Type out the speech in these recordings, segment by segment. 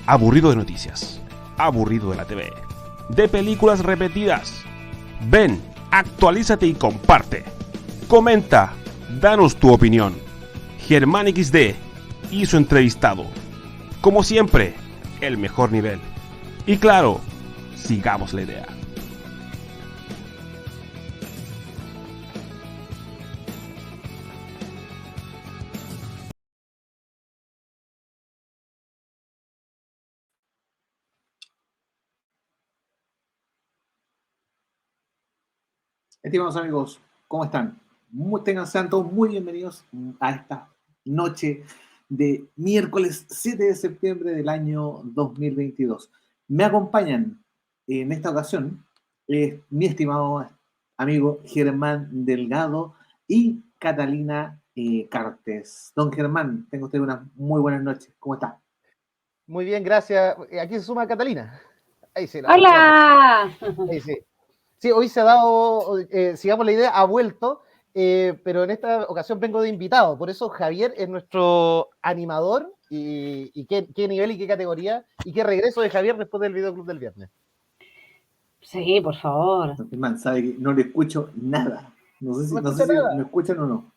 ¿Aburrido de noticias? ¿Aburrido de la TV? ¿De películas repetidas? Ven, actualízate y comparte. Comenta, danos tu opinión. Germán XD y su entrevistado. Como siempre, el mejor nivel. Y claro, sigamos la idea. Estimados amigos, ¿cómo están? Sean todos muy bienvenidos a esta noche de miércoles 7 de septiembre del año 2022. Me acompañan en esta ocasión mi estimado amigo Germán Delgado y Catalina Cartes. Don Germán, tengo usted unas muy buenas noches. ¿Cómo está? Muy bien, gracias. Aquí se suma Catalina. Ahí sí. ¡Hola! Ahí sí. Sí, hoy se ha dado, sigamos la idea, ha vuelto, pero en esta ocasión vengo de invitado. Por eso Javier es nuestro animador y qué nivel y qué categoría y qué regreso de Javier después del videoclub del viernes. Sí, por favor. Man, sabe que no le escucho nada. No sé si me escuchan o no.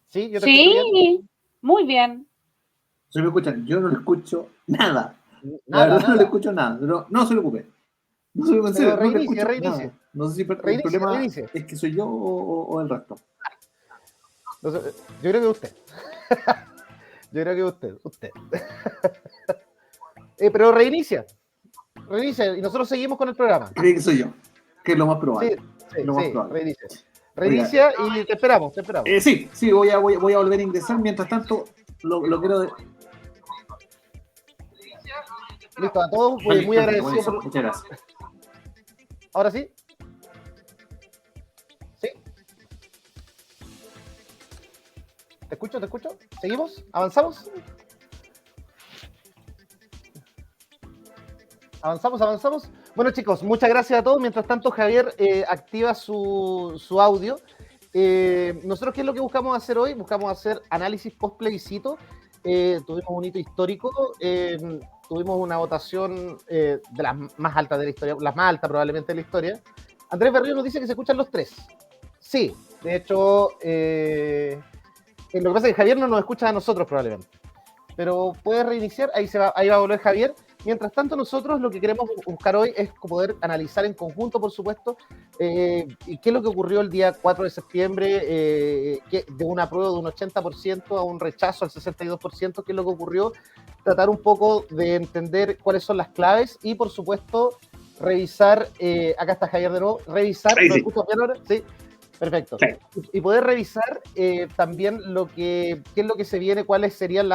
Sí, yo te escucho bien. Sí, muy bien. Si me escuchan, yo no le escucho nada. La verdad no le escucho nada, pero no se preocupe. No se preocupe, no le escucho nada. No sé si el problema es que soy yo o el resto. Yo creo que usted. Yo creo que usted. Pero reinicia y nosotros seguimos con el programa. Cree que soy yo, que es lo más probable. Sí, reinicia y te esperamos. Sí, voy a volver a ingresar. Mientras tanto, lo quiero de... Listo, a todos, muy agradecido. Muchas gracias. ¿Ahora sí? ¿Sí? ¿Te escucho? ¿Seguimos? ¿Avanzamos? ¿Avanzamos? Bueno, chicos, muchas gracias a todos. Mientras tanto, Javier activa su audio. Nosotros, ¿qué es lo que buscamos hacer hoy? Buscamos hacer análisis post-plebiscito. Tuvimos un hito histórico. Tuvimos una votación de las más altas de la historia, las más altas probablemente de la historia. Andrés Berrío nos dice que se escuchan los tres. Sí, de hecho, lo que pasa es que Javier no nos escucha a nosotros probablemente. Pero puede reiniciar, ahí va a volver Javier. Mientras tanto, nosotros lo que queremos buscar hoy es poder analizar en conjunto, por supuesto, qué es lo que ocurrió el día 4 de septiembre, de un apruebo de un 80% a un rechazo al 62%, qué es lo que ocurrió, tratar un poco de entender cuáles son las claves y, por supuesto, revisar, acá está Javier de nuevo, revisar, ¿lo escuchas bien ahora? Sí, perfecto. Sí. Y poder revisar también qué es lo que se viene, cuáles serían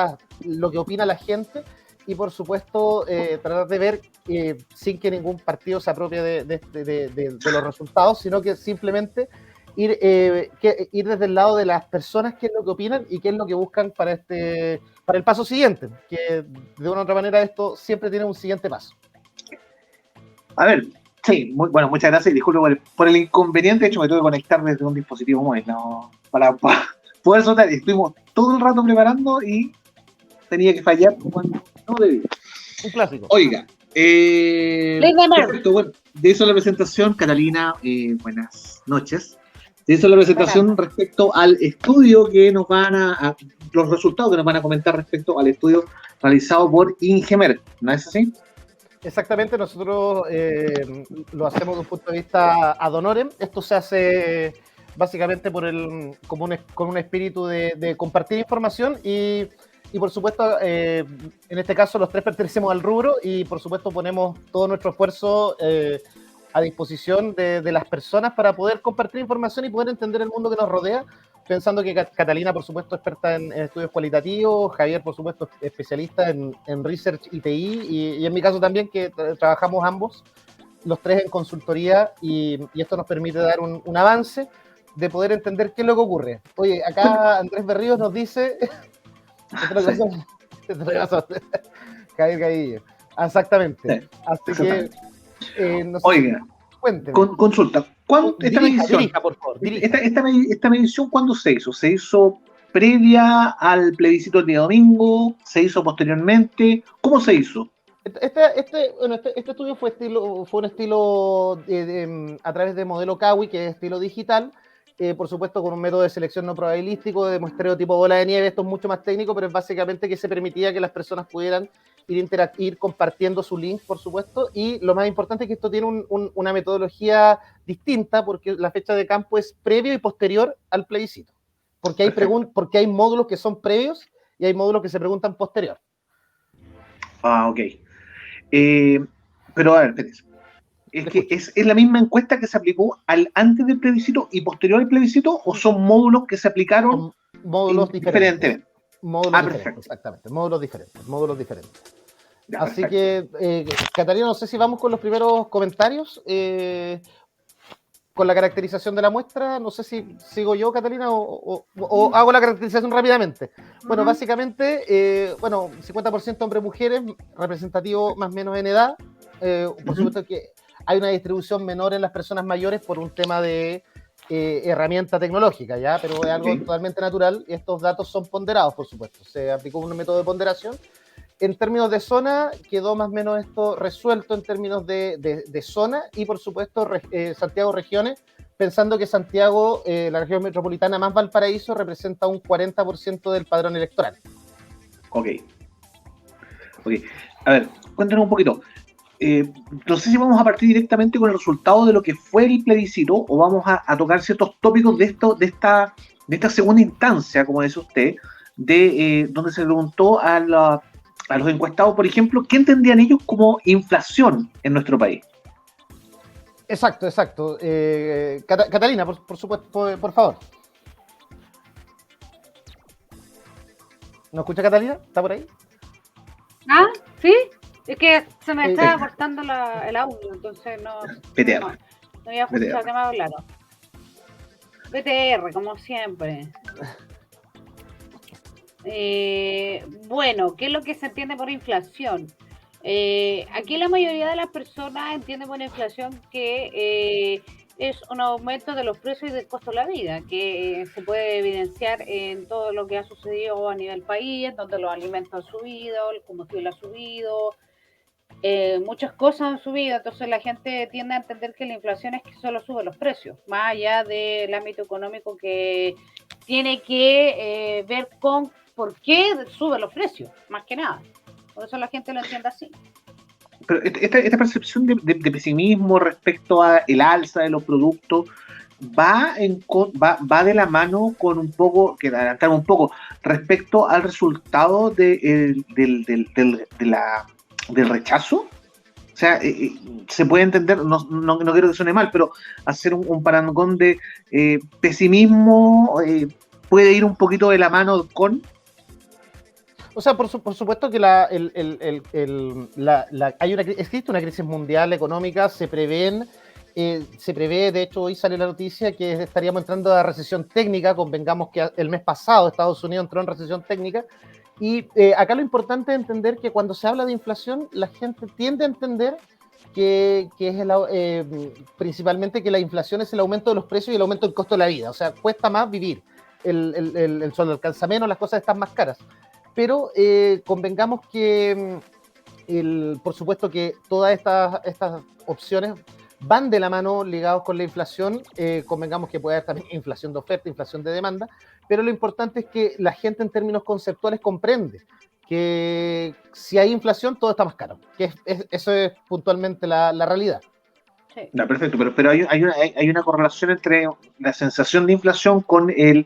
lo que opina la gente, y por supuesto tratar de ver sin que ningún partido se apropie de los resultados, sino que simplemente ir desde el lado de las personas, qué es lo que opinan y qué es lo que buscan para el paso siguiente, que de una u otra manera esto siempre tiene un siguiente paso. A ver, sí, bueno, muchas gracias y disculpe por el inconveniente. De hecho, me tuve que conectar desde un dispositivo móvil para poder soltar. Estuvimos todo el rato preparando y tenía que fallar cuando no debía. Un clásico. Oiga, perfecto, bueno, de eso la presentación, Catalina, buenas noches. De eso la presentación respecto al estudio que nos los resultados que nos van a comentar respecto al estudio realizado por Ingemer, ¿no es así? Exactamente, nosotros lo hacemos desde un punto de vista ad honorem. Esto se hace básicamente con un espíritu de compartir información y por supuesto, en este caso los tres pertenecemos al rubro y por supuesto ponemos todo nuestro esfuerzo a disposición de las personas para poder compartir información y poder entender el mundo que nos rodea, pensando que Catalina, por supuesto, experta en estudios cualitativos, Javier, por supuesto, especialista en research y TI, y en mi caso también, que trabajamos ambos, los tres en consultoría, y esto nos permite dar un avance de poder entender qué es lo que ocurre. Oye, acá Andrés Berríos nos dice... Javier Cadillo. Exactamente. Así que... Oiga, consulta. Dirija, por favor. Esta medición, ¿cuándo se hizo? ¿Se hizo previa al plebiscito del día domingo? ¿Se hizo posteriormente? ¿Cómo se hizo? Este estudio fue un estilo a través de modelo Kawi, que es estilo digital, por supuesto con un método de selección no probabilístico, de muestreo tipo bola de nieve. Esto es mucho más técnico, pero es básicamente que se permitía que las personas pudieran ir compartiendo su link, por supuesto, y lo más importante es que esto tiene una metodología distinta, porque la fecha de campo es previo y posterior al plebiscito, porque hay módulos que son previos y hay módulos que se preguntan posterior. Ah, ok. Pero a ver, Pérez, ¿es la misma encuesta que se aplicó antes del plebiscito y posterior al plebiscito, o son módulos que se aplicaron Son módulos diferentes? Módulos diferentes, Perfecto. exactamente. Módulos diferentes. Ya, Así perfecto. que, Catalina, no sé si vamos con los primeros comentarios, con la caracterización de la muestra. No sé si sigo yo, Catalina, o hago la caracterización rápidamente. Bueno, básicamente, 50% hombres-mujeres, representativo más o menos en edad. Por supuesto que hay una distribución menor en las personas mayores por un tema de herramienta tecnológica, ¿ya? Pero es algo totalmente natural, y estos datos son ponderados, por supuesto. Se aplicó un método de ponderación. En términos de zona, quedó más o menos esto resuelto en términos de zona, y por supuesto Santiago regiones, pensando que Santiago, la región metropolitana más Valparaíso, representa un 40% del padrón electoral. Ok. A ver, cuéntanos un poquito. No sé si vamos a partir directamente con el resultado de lo que fue el plebiscito, o vamos a tocar ciertos tópicos de esta segunda instancia, como dice usted, donde se preguntó a los encuestados, por ejemplo, ¿qué entendían ellos como inflación en nuestro país? Exacto. Catalina, por supuesto, por favor. ¿No escucha, Catalina? ¿Está por ahí? Ah, ¿sí? Es que se me estaba cortando el audio, entonces no había escuchado que me hablaron. BTR, como siempre. Bueno, ¿qué es lo que se entiende por inflación? Aquí la mayoría de las personas entienden por inflación que es un aumento de los precios y del costo de la vida, que se puede evidenciar en todo lo que ha sucedido a nivel país, donde los alimentos han subido, el combustible ha subido, muchas cosas han subido. Entonces la gente tiende a entender que la inflación es que solo sube los precios, más allá del ámbito económico, que tiene que ver con por qué suben los precios, más que nada. Por eso la gente lo entiende así. Pero esta percepción de pesimismo respecto a el alza de los productos va de la mano con un poco, que adelantar un poco, respecto al resultado del rechazo. O sea, se puede entender, no quiero que suene mal, pero hacer un parangón de pesimismo puede ir un poquito de la mano con... O sea, por supuesto que existe una crisis mundial económica. Se prevé, de hecho hoy sale la noticia que estaríamos entrando a recesión técnica. Convengamos que el mes pasado Estados Unidos entró en recesión técnica, y acá lo importante es entender que cuando se habla de inflación, la gente tiende a entender que es principalmente que la inflación es el aumento de los precios y el aumento del costo de la vida. O sea, cuesta más vivir, el sueldo alcanza menos, las cosas están más caras. Pero convengamos que, por supuesto que todas estas opciones van de la mano ligados con la inflación. Convengamos que puede haber también inflación de oferta, inflación de demanda, pero lo importante es que la gente en términos conceptuales comprende que si hay inflación todo está más caro, eso es puntualmente la realidad. Sí. No, perfecto, pero hay una correlación entre la sensación de inflación con el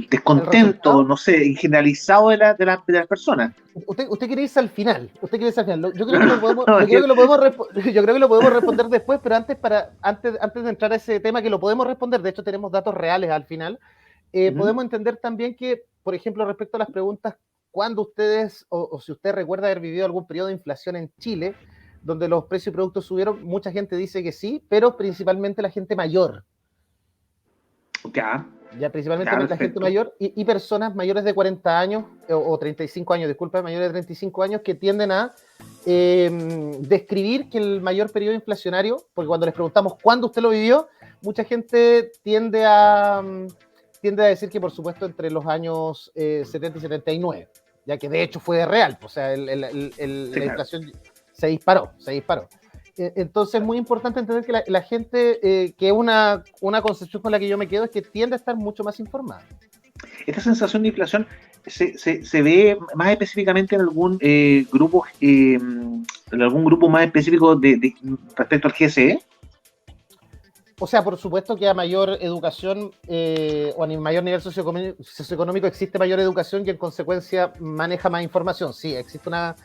descontento, no sé, generalizado de las personas. Usted quiere irse al final. Yo creo que lo podemos responder después, pero antes de entrar a ese tema, que lo podemos responder, de hecho tenemos datos reales al final. Podemos entender también que, por ejemplo, respecto a las preguntas, cuando ustedes, o si usted recuerda haber vivido algún periodo de inflación en Chile, donde los precios y productos subieron, mucha gente dice que sí, pero principalmente la gente mayor. Ya principalmente la gente mayor y personas mayores de 40 años o 35 años, disculpa, mayores de 35 años, que tienden a describir que el mayor periodo inflacionario, porque cuando les preguntamos cuándo usted lo vivió, mucha gente tiende a decir que, por supuesto, entre los años 70 y 79. ya que de hecho fue real, o sea, la inflación se disparó. Entonces es muy importante entender que la gente, que una concepción con la que yo me quedo es que tiende a estar mucho más informada. Esta sensación de inflación se ve más específicamente en algún grupo más específico respecto al GSE. O sea, por supuesto que a mayor educación o a mayor nivel socioeconómico existe mayor educación y en consecuencia maneja más información. Sí, existe una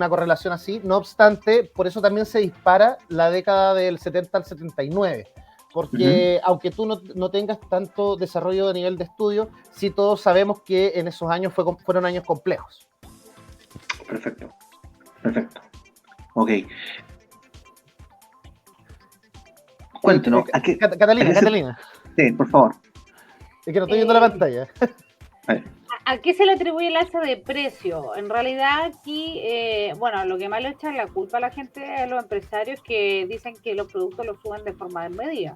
correlación así. No obstante, por eso también se dispara la década del 70 al 79. Porque aunque tú no tengas tanto desarrollo de nivel de estudio, sí todos sabemos que en esos años fueron años complejos. Perfecto. Ok. Cuéntanos. Catalina. Sí, por favor. Es que no estoy viendo la pantalla. ¿A qué se le atribuye el alza de precio? En realidad aquí, lo que más le echan la culpa a la gente, a los empresarios que dicen que los productos los suben de forma desmedida.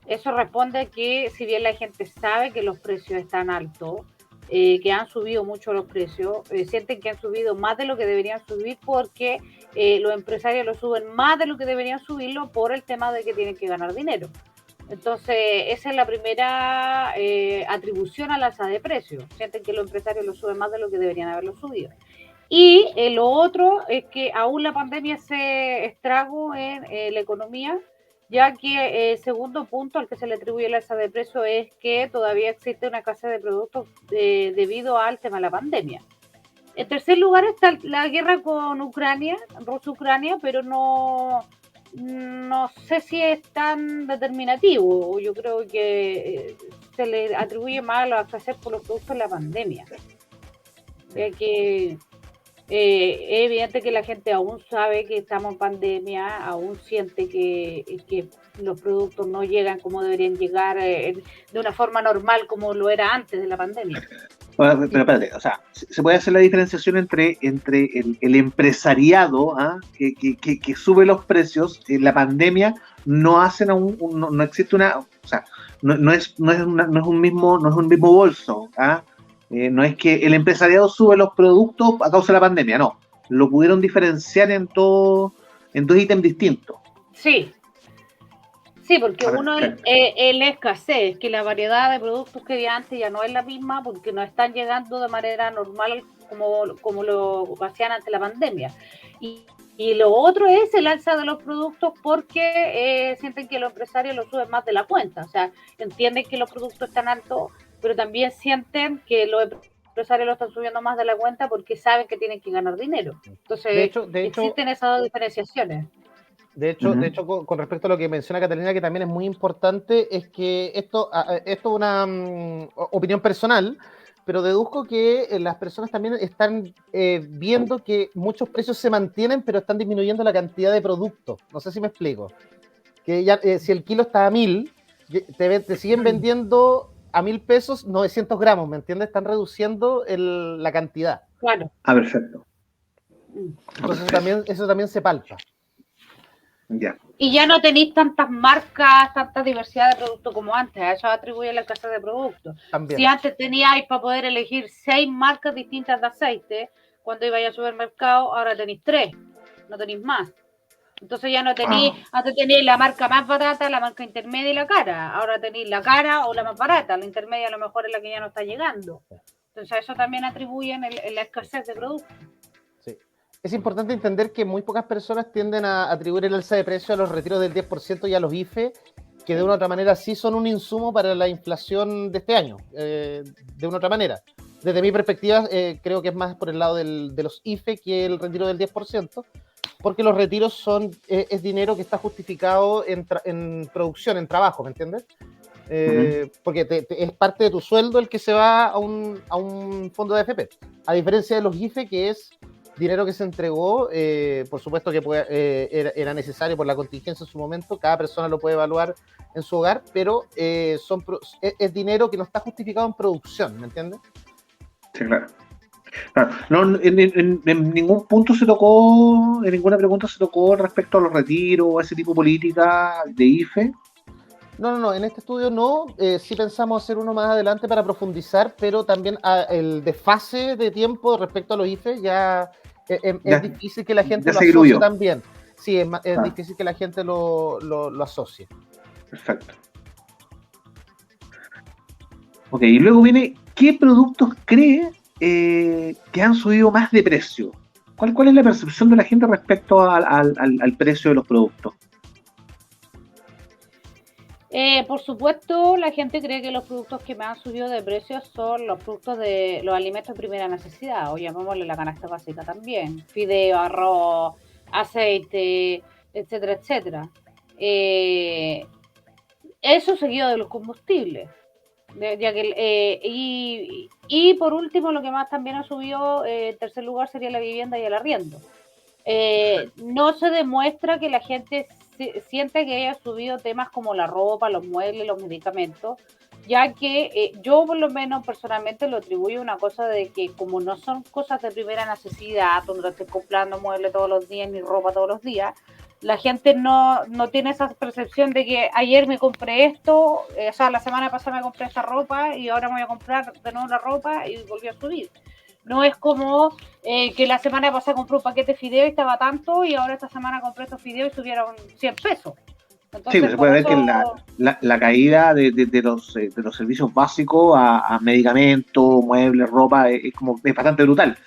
Eso responde a que si bien la gente sabe que los precios están altos, que han subido mucho los precios, sienten que han subido más de lo que deberían subir porque los empresarios lo suben más de lo que deberían subirlo por el tema de que tienen que ganar dinero. Entonces, esa es la primera atribución al alza de precios. Sienten que los empresarios lo suben más de lo que deberían haberlo subido. Y lo otro es que aún la pandemia se estragó en la economía, ya que el segundo punto al que se le atribuye el alza de precios es que todavía existe una escasez de productos debido al tema de la pandemia. En tercer lugar está la guerra con Ucrania, Rusia-Ucrania, pero no sé si es tan determinativo. Yo creo que se le atribuye más a la escasez por los productos de la pandemia. Que es evidente que la gente aún sabe que estamos en pandemia, aún siente que los productos no llegan como deberían llegar de una forma normal como lo era antes de la pandemia. Pero espérate, o sea, se puede hacer la diferenciación entre el empresariado que sube los precios. En la pandemia no existe una, o sea, no es un mismo bolso. No es que el empresariado sube los productos a causa de la pandemia, no. Lo pudieron diferenciar en dos ítems distintos. Sí, porque uno es la escasez, que la variedad de productos que había antes ya no es la misma porque no están llegando de manera normal como lo hacían antes de la pandemia. Y lo otro es el alza de los productos porque sienten que los empresarios lo suben más de la cuenta. O sea, entienden que los productos están altos, pero también sienten que los empresarios lo están subiendo más de la cuenta porque saben que tienen que ganar dinero. Entonces, de hecho, existen esas dos diferenciaciones. De hecho, con respecto a lo que menciona Catalina, que también es muy importante, es que esto es una opinión personal, pero deduzco que las personas también están viendo que muchos precios se mantienen, pero están disminuyendo la cantidad de productos. No sé si me explico. Que ya si el kilo está a 1.000, te siguen vendiendo a 1.000 pesos 900 gramos, ¿me entiendes? Están reduciendo la cantidad. Claro. Perfecto. Entonces eso también se palpa. Ya. Y ya no tenéis tantas marcas, tanta diversidad de productos como antes. A eso atribuye la escasez de productos. También. Si antes teníais para poder elegir 6 marcas distintas de aceite, cuando ibais al supermercado, ahora tenéis 3, no tenéis más. Entonces ya no tenéis, antes tenéis la marca más barata, la marca intermedia y la cara. Ahora tenéis la cara o la más barata, la intermedia a lo mejor es la que ya no está llegando. Entonces eso también atribuyen en la escasez de productos. Es importante entender que muy pocas personas tienden a atribuir el alza de precio a los retiros del 10% y a los IFE, que de una u otra manera sí son un insumo para la inflación de este año, de una u otra manera. Desde mi perspectiva, creo que es más por el lado de los IFE que el retiro del 10%, porque los retiros es dinero que está justificado en producción, en trabajo, ¿me entiendes? Porque es parte de tu sueldo el que se va a un fondo de AFP, a diferencia de los IFE, que es dinero que se entregó, por supuesto que era necesario por la contingencia en su momento, cada persona lo puede evaluar en su hogar, pero es dinero que no está justificado en producción, ¿me entiendes? Sí, claro. No, en ningún punto se tocó, en ninguna pregunta se tocó respecto a los retiros o a ese tipo de política de IFE. No, en este estudio no. Sí pensamos hacer uno más adelante para profundizar, pero también el desfase de tiempo respecto a los IFE ya es Ya, difícil que la gente ya lo se asocie diluyó. también. Sí, es Ah, difícil que la gente lo asocie. perfecto. Ok, y luego viene, ¿qué productos cree que han subido más de precio? ¿Cuál es la percepción de la gente respecto al precio de los productos? Por supuesto, la gente cree que los productos que más han subido de precio son los productos de los alimentos de primera necesidad, o llamémosle la canasta básica también, fideo, arroz, aceite, etcétera, etcétera. Eh, Eso seguido de los combustibles. Y por último, lo que más también ha subido en tercer lugar sería la vivienda y el arriendo. No se demuestra que la gente siente que haya subido temas como la ropa, los muebles, los medicamentos, ya que yo por lo menos personalmente lo atribuyo a una cosa de que como no son cosas de primera necesidad, donde estoy comprando muebles todos los días ni ropa todos los días, la gente no tiene esa percepción de que ayer me compré esto, o sea, la semana pasada me compré esta ropa y ahora me voy a comprar de nuevo la ropa y volvió a subir. No es como que la semana pasada compré un paquete de fideo y estaba tanto y ahora esta semana compré estos fideos y subieron 100 pesos. Sí, Entonces, pues se por puede ver que eso, la caída de los servicios básicos a medicamentos, muebles, ropa, es bastante brutal.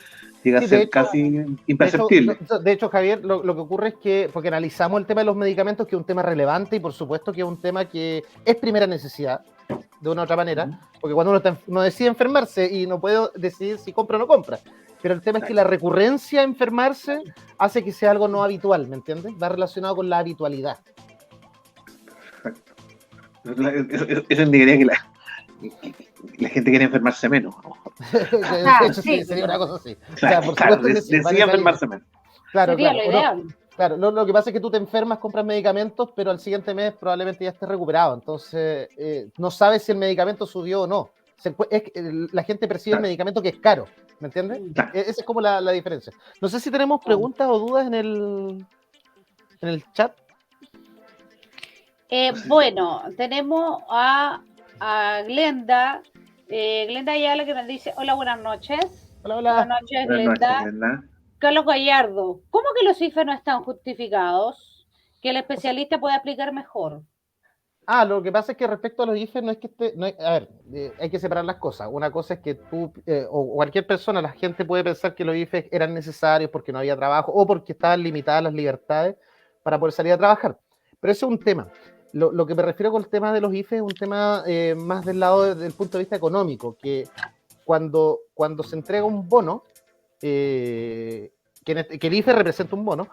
Llega a Sí, de ser hecho, casi De hecho, imperceptible. de hecho, Javier, lo que ocurre es que, porque analizamos el tema de los medicamentos, que es un tema relevante y por supuesto que es un tema que es primera necesidad, de una u otra manera, porque cuando uno decide enfermarse y no puede decidir si compra o no compra, pero el tema es que la recurrencia a enfermarse hace que sea algo no habitual, ¿me entiendes? Va relacionado con la habitualidad. Eso indicaría que la gente quiere enfermarse menos, ¿no? De ajá, hecho, sí, sería una cosa así. O sea, Claro, por claro, supuesto que sí, va en decide esa línea. enfermarse menos. Claro, sería claro. lo ideal. Claro, lo que pasa es que tú te enfermas, compras medicamentos, pero al siguiente mes probablemente ya estés recuperado. Entonces, no sabes si el medicamento subió o no. La gente percibe el Claro, medicamento que es caro, ¿me entiendes? claro. Esa es como la diferencia. No sé si tenemos preguntas o dudas en el chat. No sé si- Bueno, tenemos a Glenda, Glenda Ayala que nos dice, hola, buenas noches. Hola, Buenas hola. noches, Buenas noches, Glenda. Glenda. Carlos Gallardo, ¿cómo que los IFE no están justificados? Que el O sea, especialista pueda explicar mejor. lo que pasa es que respecto a los IFE no es que a ver, hay que separar las cosas. Una cosa es que tú o cualquier persona, la gente puede pensar que los IFE eran necesarios porque no había trabajo o porque estaban limitadas las libertades para poder salir a trabajar. Pero ese es un tema. Lo que me refiero con el tema de los IFE es un tema más del lado del punto de vista económico, que cuando se entrega un bono, que el IFE representa un bono,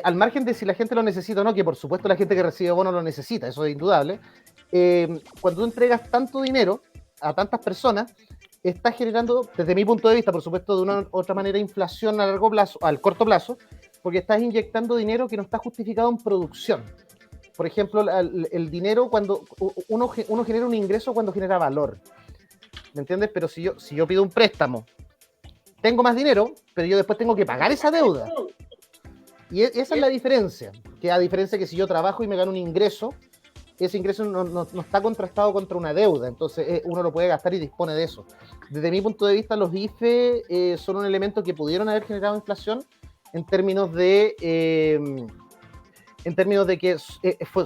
al margen de si la gente lo necesita o no, que por supuesto la gente que recibe bono lo necesita, eso es indudable, cuando tú entregas tanto dinero a tantas personas, estás generando, desde mi punto de vista, por supuesto, de una u otra manera, inflación a largo plazo, al corto plazo, porque estás inyectando dinero que no está justificado en producción. Por ejemplo, el dinero, cuando uno genera un ingreso cuando genera valor, ¿me entiendes? Pero si yo pido un préstamo, tengo más dinero, pero yo después tengo que pagar esa deuda. Y esa es la diferencia, que a diferencia que si yo trabajo y me gano un ingreso, ese ingreso no está contrastado contra una deuda, entonces uno lo puede gastar y dispone de eso. Desde mi punto de vista, los IFE son un elemento que pudieron haber generado inflación en términos de, que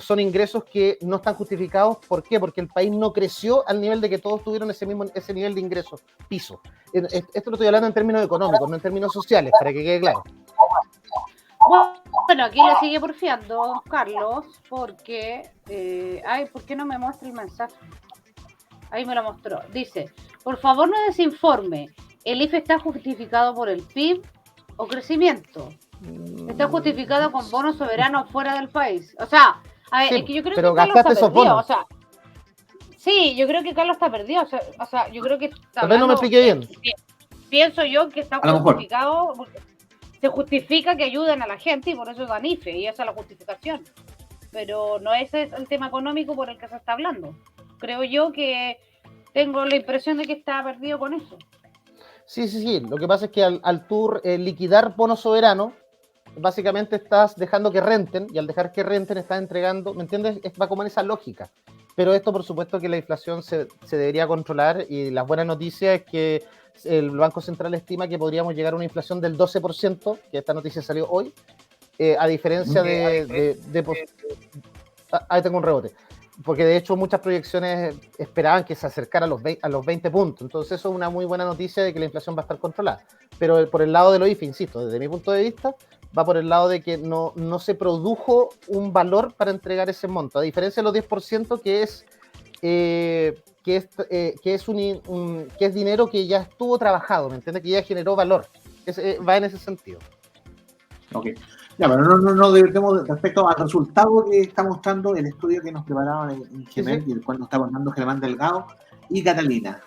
son ingresos que no están justificados. ¿Por qué? Porque el país no creció al nivel de que todos tuvieron ese nivel de ingresos piso. Esto lo estoy hablando en términos económicos, no en términos sociales, para que quede claro. Bueno, aquí le sigue porfiando Carlos, porque, ¿por qué no me muestra el mensaje? Ahí me lo mostró. Dice, por favor no desinforme, ¿el IFE está justificado por el PIB o crecimiento? Está justificado con bonos soberanos fuera del país. O sea, a ver, Sí, es que yo creo pero que Carlos está gastaste esos perdido. bonos. O sea, sí, yo creo que Carlos está perdido. O sea, yo creo que está Tal vez no me hablando. expliqué bien. Pienso yo que está A lo mejor. justificado. Se justifica que ayuden a la gente y por eso dan IFE, y esa es la justificación. Pero no ese es el tema económico por el que se está hablando. Creo yo que tengo la impresión de que está perdido con eso. Sí. Lo que pasa es que al tú liquidar bonos soberanos, básicamente estás dejando que renten, y al dejar que renten estás entregando, ¿me entiendes? Va como en esa lógica. Pero esto, por supuesto, que la inflación se debería controlar, y las buenas noticias es que el Banco Central estima que podríamos llegar a una inflación del 12%, que esta noticia salió hoy, a diferencia ahí tengo un rebote, porque de hecho muchas proyecciones esperaban que se acercara a los 20 puntos, entonces eso es una muy buena noticia de que la inflación va a estar controlada, pero por el lado de los IFE, insisto, desde mi punto de vista, va por el lado de que no se produjo un valor para entregar ese monto, a diferencia de los 10% que es dinero que ya estuvo trabajado, ¿me entiendes? Que ya generó valor, va en ese sentido. Ok. Ya, pero no debemos respecto al resultado que está mostrando el estudio que nos preparaban en Gemel, sí. Y el cual nos está contando Germán Delgado y Catalina.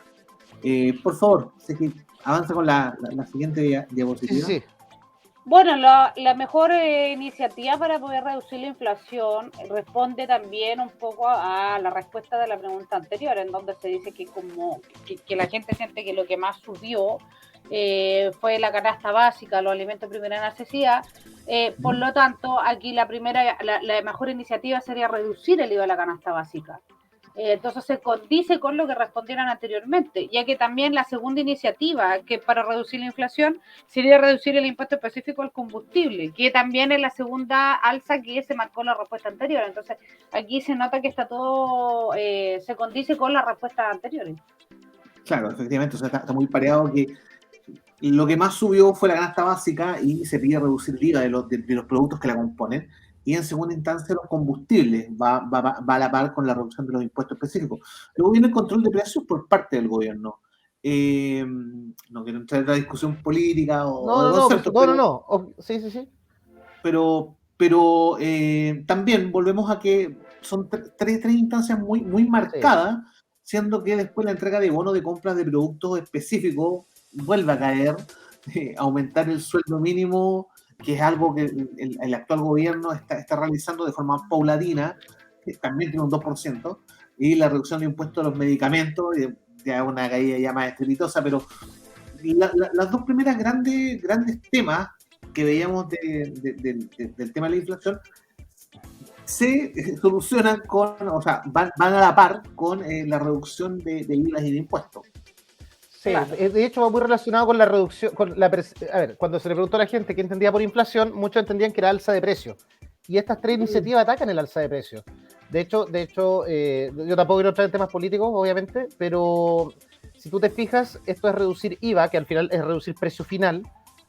Por favor, sé que avanza con la siguiente diapositiva. Sí. Bueno, la mejor iniciativa para poder reducir la inflación responde también un poco a la respuesta de la pregunta anterior, en donde se dice que la gente siente que lo que más subió fue la canasta básica, los alimentos de primera necesidad. Por lo tanto, aquí la mejor iniciativa sería reducir el IVA de la canasta básica. Entonces se condice con lo que respondieron anteriormente, ya que también la segunda iniciativa que para reducir la inflación sería reducir el impuesto específico al combustible, que también es la segunda alza que se marcó en la respuesta anterior. Entonces aquí se nota que está todo, se condice con las respuestas anteriores. Claro, efectivamente, o sea, está muy pareado que lo que más subió fue la canasta básica y se pide reducir el IVA de los productos que la componen. Y en segunda instancia los combustibles va a la par con la reducción de los impuestos específicos. Luego viene el control de precios por parte del gobierno. No quiero entrar en la discusión política o de conceptos. No. Sí. Pero también volvemos a que son tres instancias muy marcadas, siendo que después la entrega de bonos de compras de productos específicos vuelve a caer, aumentar el sueldo mínimo, que es algo que el actual gobierno está realizando de forma paulatina, que también tiene un 2%, y la reducción de impuestos a los medicamentos, ya una caída ya más estrepitosa, pero las dos primeras grandes temas que veíamos del tema de la inflación se solucionan van a la par con la reducción de IVA y de impuestos. Sí, claro. De hecho va muy relacionado con la reducción, a ver, cuando se le preguntó a la gente qué entendía por inflación, muchos entendían que era alza de precios. Y estas tres iniciativas atacan el alza de precios. De hecho, yo tampoco quiero entrar en temas políticos, obviamente, pero si tú te fijas, esto es reducir IVA, que al final es reducir precio final,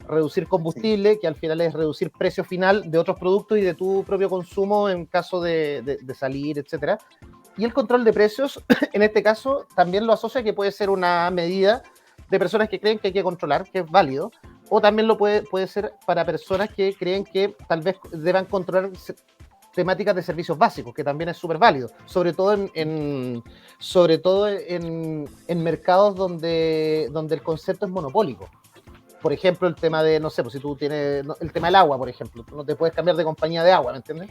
reducir combustible, que al final es reducir precio final de otros productos y de tu propio consumo en caso de salir, etcétera. Y el control de precios, en este caso, también lo asocia que puede ser una medida de personas que creen que hay que controlar, que es válido, o también lo puede ser para personas que creen que tal vez deban controlar temáticas de servicios básicos, que también es súper válido, sobre todo en mercados donde el concepto es monopólico. Por ejemplo, el tema de, no sé, pues si tú tienes el tema del agua, por ejemplo, tú no te puedes cambiar de compañía de agua, ¿me entiendes?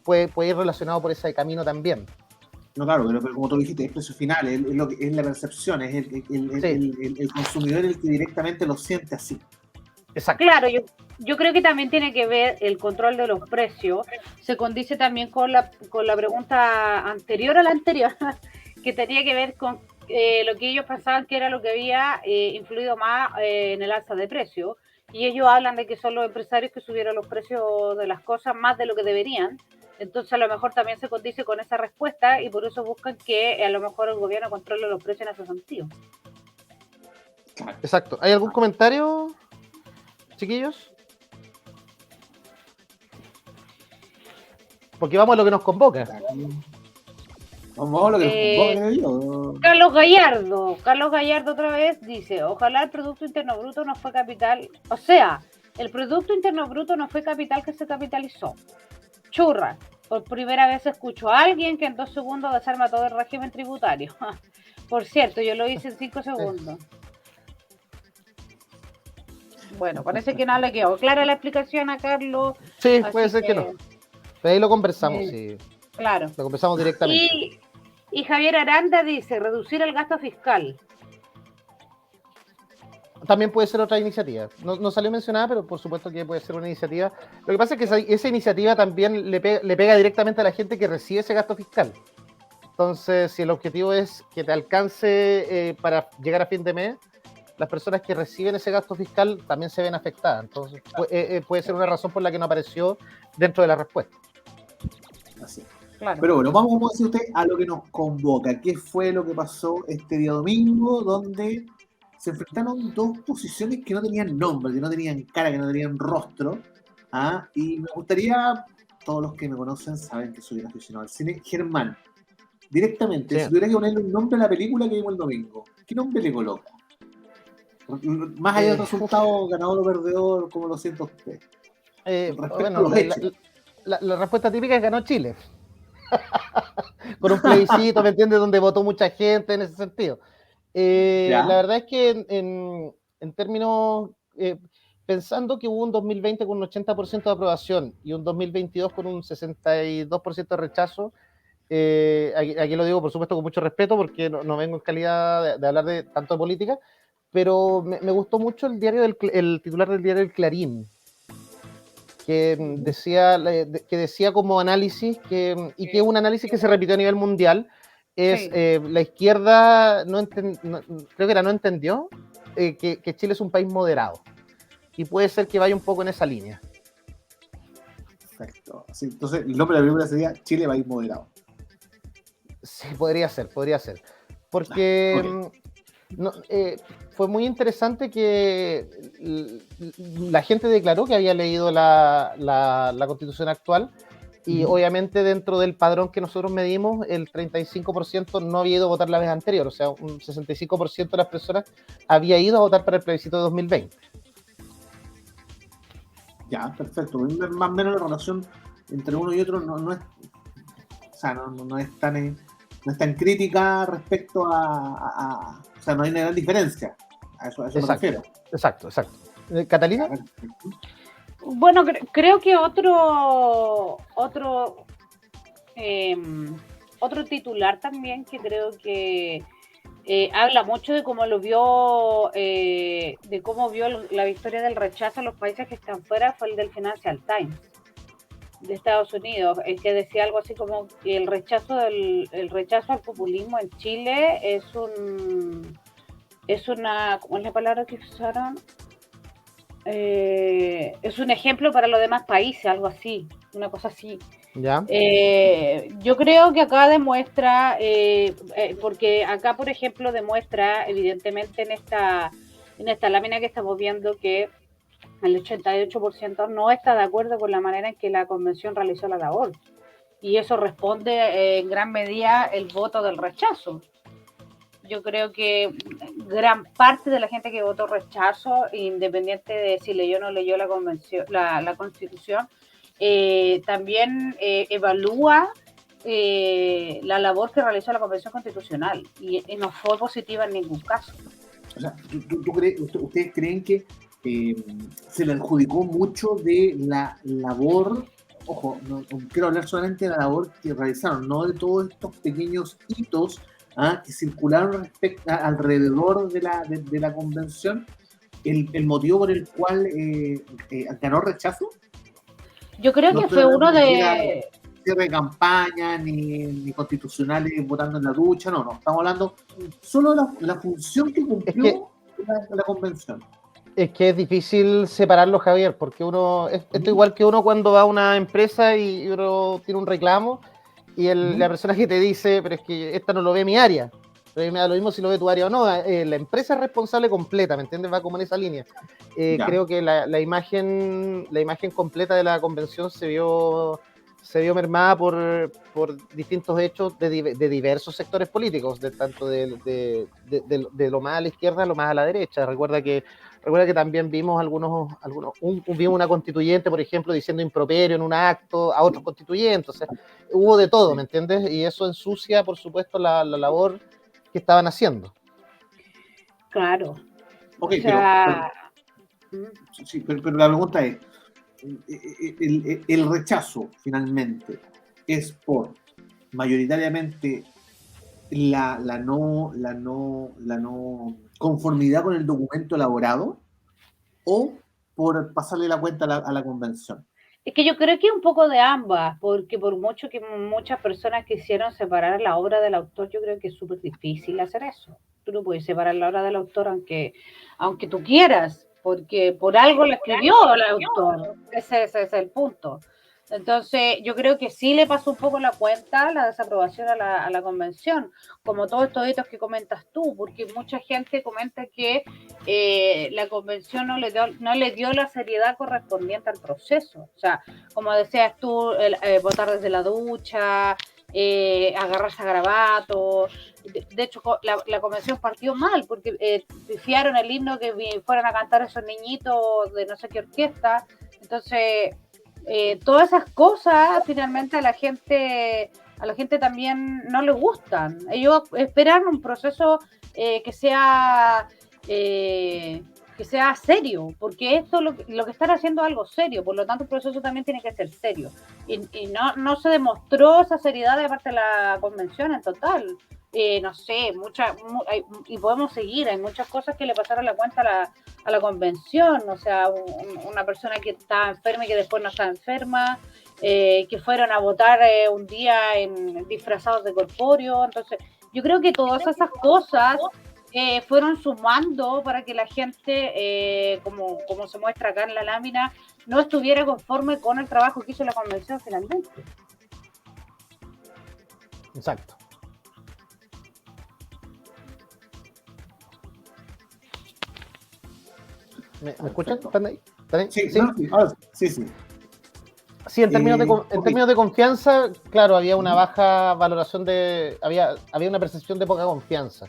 Puede ir relacionado por ese camino también. No, claro, pero como tú dijiste, es precio final, es la percepción, es el consumidor el que directamente lo siente así. Exacto. Claro, yo creo que también tiene que ver el control de los precios, se condice también con la pregunta anterior a la anterior, que tenía que ver con lo que ellos pensaban que era lo que había influido más en el alza de precios, y ellos hablan de que son los empresarios que subieron los precios de las cosas más de lo que deberían. Entonces a lo mejor también se condice con esa respuesta y por eso buscan que a lo mejor el gobierno controle los precios en ese sentido. Exacto. ¿Hay algún comentario, chiquillos? Porque vamos a lo que nos convoca. Vamos a lo que nos convoca. Carlos Gallardo otra vez dice, ojalá el Producto Interno Bruto no fue capital, o sea, el Producto Interno Bruto no fue capital que se capitalizó. Churra, por primera vez escucho a alguien que en 2 segundos desarma todo el régimen tributario. Por cierto, yo lo hice en 5 segundos. Bueno, parece que no le quedó clara la explicación a Carlos. Sí, puede ser que no. Pero ahí lo conversamos, sí. Claro. Lo conversamos directamente. Y Javier Aranda dice, reducir el gasto fiscal. También puede ser otra iniciativa. No salió mencionada, pero por supuesto que puede ser una iniciativa. Lo que pasa es que esa iniciativa también le pega directamente a la gente que recibe ese gasto fiscal. Entonces, si el objetivo es que te alcance para llegar a fin de mes, las personas que reciben ese gasto fiscal también se ven afectadas. Entonces, puede ser una razón por la que no apareció dentro de la respuesta. Así. Claro. Pero bueno, vamos a decir usted a lo que nos convoca. ¿Qué fue lo que pasó este día domingo, donde se enfrentaron dos posiciones que no tenían nombre, que no tenían cara, que no tenían rostro? Y me gustaría, todos los que me conocen saben que soy un aficionado al cine. Germán, directamente, Sí. si tuviera que ponerle un nombre a la película que vimos el domingo, ¿qué nombre le coloca? Más allá del resultado ganador o perdedor, ¿cómo lo siento usted? Respecto Bueno, a los hechos. la respuesta típica es ganó Chile. Con un plebiscito, ¿me entiendes? Donde votó mucha gente en ese sentido. Ya. La verdad es que en términos, pensando que hubo un 2020 con un 80% de aprobación y un 2022 con un 62% de rechazo, aquí lo digo por supuesto con mucho respeto porque no vengo en calidad de hablar de tanto de política, pero me gustó mucho el titular del diario El Clarín, que decía como análisis, y que un análisis que se repitió a nivel mundial, es Sí. la izquierda creo que no entendió que Chile es un país moderado, y puede ser que vaya un poco en esa línea. Perfecto. Sí, entonces, el nombre de la película sería Chile País Moderado. Sí, podría ser, porque fue muy interesante que la gente declaró que había leído la Constitución actual, y obviamente dentro del padrón que nosotros medimos, el 35% no había ido a votar la vez anterior, o sea, un 65% de las personas había ido a votar para el plebiscito de 2020. Ya, perfecto. Más o menos la relación entre uno y otro no es, o sea, no es tan crítica respecto o sea, no hay una gran diferencia. A eso me refiero. Exacto. ¿Catalina? Bueno, creo que otro titular también que creo que habla mucho de cómo lo vio, de cómo vio la victoria del rechazo en los países que están fuera, fue el del Financial Times de Estados Unidos, que decía algo así como que el rechazo al populismo en Chile es una, ¿cómo es la palabra que usaron? Es un ejemplo para los demás países, algo así, una cosa así. ¿Ya? Yo creo que acá demuestra, porque acá, por ejemplo, demuestra evidentemente en esta lámina que estamos viendo que el 88% no está de acuerdo con la manera en que la convención realizó la labor. Y eso responde en gran medida el voto del rechazo. Yo creo que gran parte de la gente que votó rechazo, independiente de si leyó o no leyó la convención, la Constitución, también evalúa la labor que realizó la Convención Constitucional y no fue positiva en ningún caso. O sea, ¿ustedes creen que se le adjudicó mucho de la labor? Ojo, no quiero hablar solamente de la labor que realizaron, no de todos estos pequeños hitos que circularon alrededor de la convención, el motivo por el cual ganó rechazo. Yo creo que fue uno de cierre de campaña ni constitucionales votando en la ducha, no, estamos hablando solo de la función que cumplió la convención. Es que es difícil separarlo, Javier, porque esto igual que uno cuando va a una empresa y uno tiene un reclamo y la persona que te dice, pero es que esta no lo ve mi área, pero me da lo mismo si lo ve tu área o no, la empresa es responsable completa, ¿me entiendes? Va como en esa línea. Creo que la imagen completa de la convención se vio mermada por distintos hechos de diversos sectores políticos, tanto de lo más a la izquierda a lo más a la derecha. Recuerda que también vimos vimos una constituyente, por ejemplo, diciendo improperio en un acto a otros constituyentes. O sea, hubo de todo, ¿me entiendes? Y eso ensucia, por supuesto, la labor que estaban haciendo. Claro. Ok, o sea, pero la pregunta es, el rechazo finalmente es por mayoritariamente la no conformidad con el documento elaborado o por pasarle la cuenta a la convención? Es que yo creo que un poco de ambas, porque por mucho que muchas personas quisieron separar la obra del autor, yo creo que es súper difícil hacer eso. Tú no puedes separar la obra del autor aunque tú quieras, porque por algo la escribió el autor. Ese es el punto. Entonces, yo creo que sí le pasó un poco la cuenta la desaprobación a la convención, como todos estos hitos que comentas tú, porque mucha gente comenta que la convención no le dio la seriedad correspondiente al proceso. O sea, como decías tú, votar desde la ducha, agarrarse a garabatos. De hecho, la convención partió mal, porque pifiaron el himno que fueran a cantar esos niñitos de no sé qué orquesta. Entonces, todas esas cosas finalmente a la gente también no le gustan. Ellos esperan un proceso que sea serio, porque esto lo que están haciendo es algo serio, por lo tanto el proceso también tiene que ser serio. Y no se demostró esa seriedad de parte de la convención en total. No sé, y podemos seguir, hay muchas cosas que le pasaron la cuenta a la convención, o sea, una persona que estaba enferma y que después no estaba enferma, que fueron a votar un día disfrazados de corpóreo. Entonces yo creo que todas esas cosas fueron sumando para que la gente, como se muestra acá en la lámina, no estuviera conforme con el trabajo que hizo la convención finalmente. Exacto. ¿Me escuchan? ¿Están ahí? ¿Están ahí? Sí, ¿sí? No, sí. Ahora, sí. Sí, en términos de confianza, claro, había una baja valoración había una percepción de poca confianza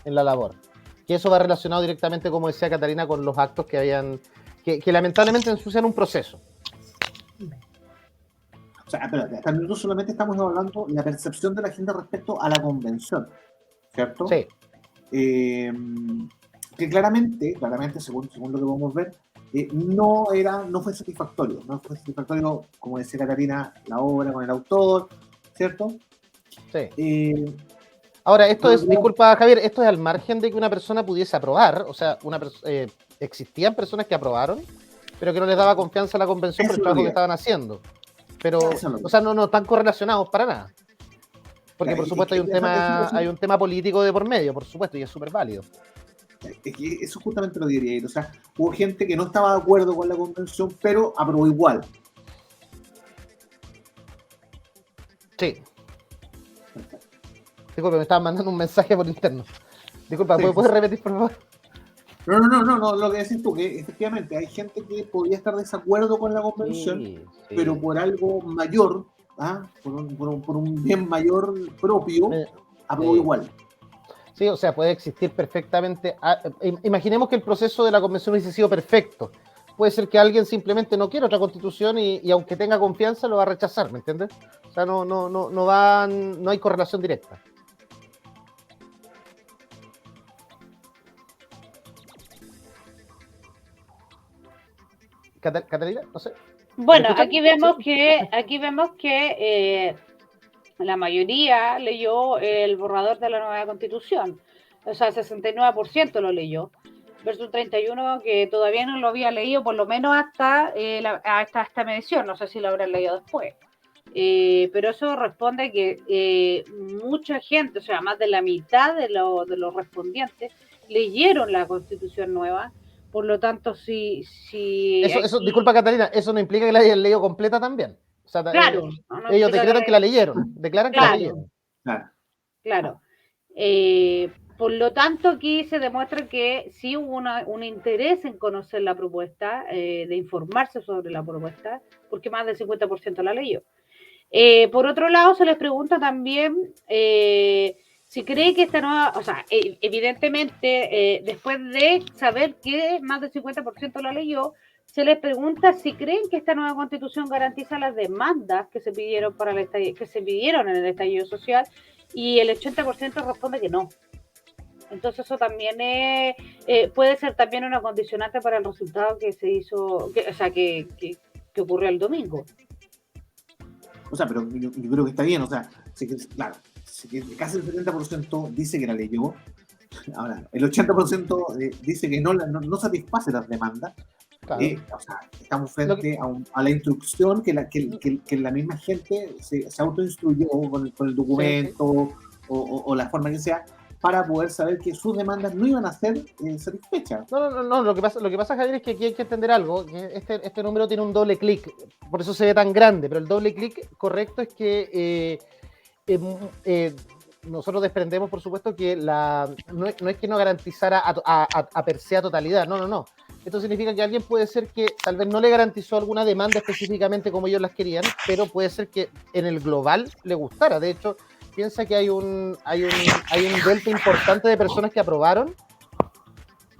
en la labor. Y eso va relacionado directamente, como decía Catarina, con los actos que lamentablemente ensucian un proceso. O sea, espérate, hasta nosotros solamente estamos hablando de la percepción de la gente respecto a la convención, ¿cierto? Sí. Que claramente, según lo que podemos ver, no fue satisfactorio. No fue satisfactorio, como decía Catarina, la obra con el autor, ¿cierto? Sí. Ahora, disculpa Javier, esto es al margen de que una persona pudiese aprobar, o sea, existían personas que aprobaron, pero que no les daba confianza a la convención por el trabajo que estaban haciendo. Pero, o sea, no están correlacionados para nada. Porque, por supuesto, hay un tema político de por medio, por supuesto, y es súper válido. Es que eso justamente lo diría. O sea, hubo gente que no estaba de acuerdo con la convención, pero aprobó igual. Sí. Disculpe, me estaban mandando un mensaje por interno. Disculpa, sí. ¿Puedes repetir, por favor? No, lo que decís tú, que efectivamente hay gente que podía estar de desacuerdo con la convención, sí. Pero por algo mayor, por un bien mayor propio, aprobó igual. Sí, o sea, puede existir perfectamente. Imaginemos que el proceso de la convención hubiese sido perfecto. Puede ser que alguien simplemente no quiera otra constitución y aunque tenga confianza lo va a rechazar, ¿me entiendes? O sea, no hay correlación directa. Catalina, no sé. Bueno, aquí vemos que la mayoría leyó el borrador de la nueva Constitución, o sea, el 69% lo leyó, versus 31% que todavía no lo había leído, por lo menos hasta esta medición, no sé si lo habrán leído después. Pero eso responde a que mucha gente, o sea, más de la mitad de los respondientes leyeron la Constitución nueva. Por lo tanto, si eso, disculpa Catalina, eso no implica que la hayan leído completa también. O sea, claro, ellos declaran que la leyeron, declaran que la leyeron. Claro. Por lo tanto, aquí se demuestra que sí hubo un interés en conocer la propuesta, de informarse sobre la propuesta, porque más del 50% la leyó. Por otro lado, se les pregunta también si cree que esta nueva, o sea, evidentemente, después de saber que más del 50% la leyó, se les pregunta si creen que esta nueva constitución garantiza las demandas que se pidieron que se pidieron en el estallido social, y el 80% responde que no. Entonces eso también puede ser también una condicionante para el resultado que se hizo, que ocurrió el domingo. O sea, pero yo creo que está bien, o sea, claro, Así que casi el 70% dice que la leyó. Ahora, el 80% dice que no satisface las demandas. Claro. O sea, estamos frente a la instrucción que la misma gente se autoinstruyó con el documento o la forma que sea, para poder saber que sus demandas no iban a ser satisfechas. No, lo que pasa, Javier, es que aquí hay que entender algo, que este número tiene un doble clic, por eso se ve tan grande, pero el doble clic correcto es que nosotros desprendemos, por supuesto, que no es que no garantizara a per se a totalidad, no. Esto significa que alguien puede ser que tal vez no le garantizó alguna demanda específicamente como ellos las querían, pero puede ser que en el global le gustara. De hecho, piensa que hay un delta importante de personas que aprobaron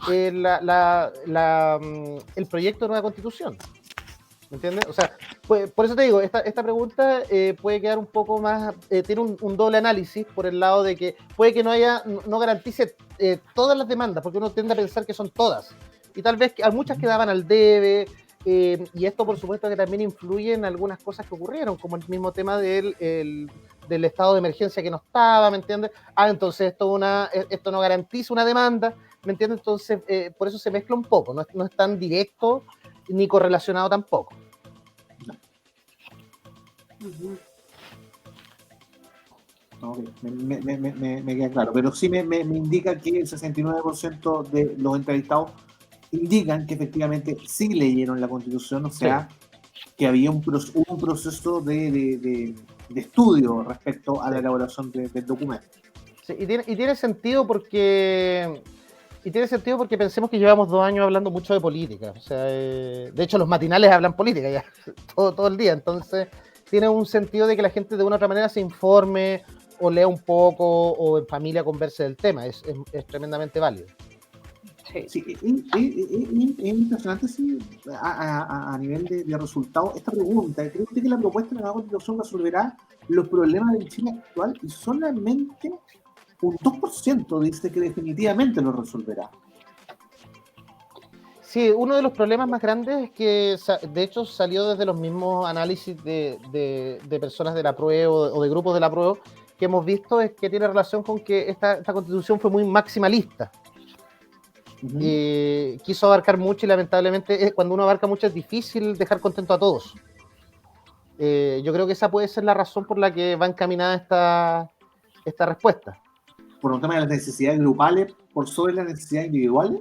el proyecto de nueva constitución. ¿Me entiendes? O sea, por eso te digo, esta pregunta puede quedar un poco más, tiene un doble análisis por el lado de que puede que no garantice todas las demandas, porque uno tiende a pensar que son todas. Y tal vez muchas quedaban al debe, y esto por supuesto que también influye en algunas cosas que ocurrieron, como el mismo tema del estado de emergencia que no estaba, ¿me entiendes? Entonces esto no garantiza una demanda, ¿me entiendes? Entonces por eso se mezcla un poco, no es tan directo ni correlacionado tampoco. Okay. Me queda claro, pero sí me indica que el 69% de los entrevistados indican que efectivamente sí leyeron la Constitución, o sea, que había un proceso de estudio respecto a la elaboración del documento. Sí, y tiene sentido porque pensemos que llevamos 2 años hablando mucho de política. O sea, de hecho los matinales hablan política ya todo el día, entonces tiene un sentido de que la gente de una u otra manera se informe o lea un poco o en familia converse del tema, es tremendamente válido. Sí, es impresionante a nivel de resultados esta pregunta. ¿Cree usted que la propuesta de la nueva Constitución resolverá los problemas del Chile actual? Y solamente un 2% dice que definitivamente lo resolverá. Sí, uno de los problemas más grandes es que, de hecho, salió desde los mismos análisis de personas de la prueba o de grupos de la prueba que hemos visto, es que tiene relación con que esta Constitución fue muy maximalista. Quiso abarcar mucho y lamentablemente cuando uno abarca mucho es difícil dejar contento a todos. Yo creo que esa puede ser la razón por la que va encaminada esta respuesta. ¿Por un tema de las necesidades grupales por sobre las necesidades individuales?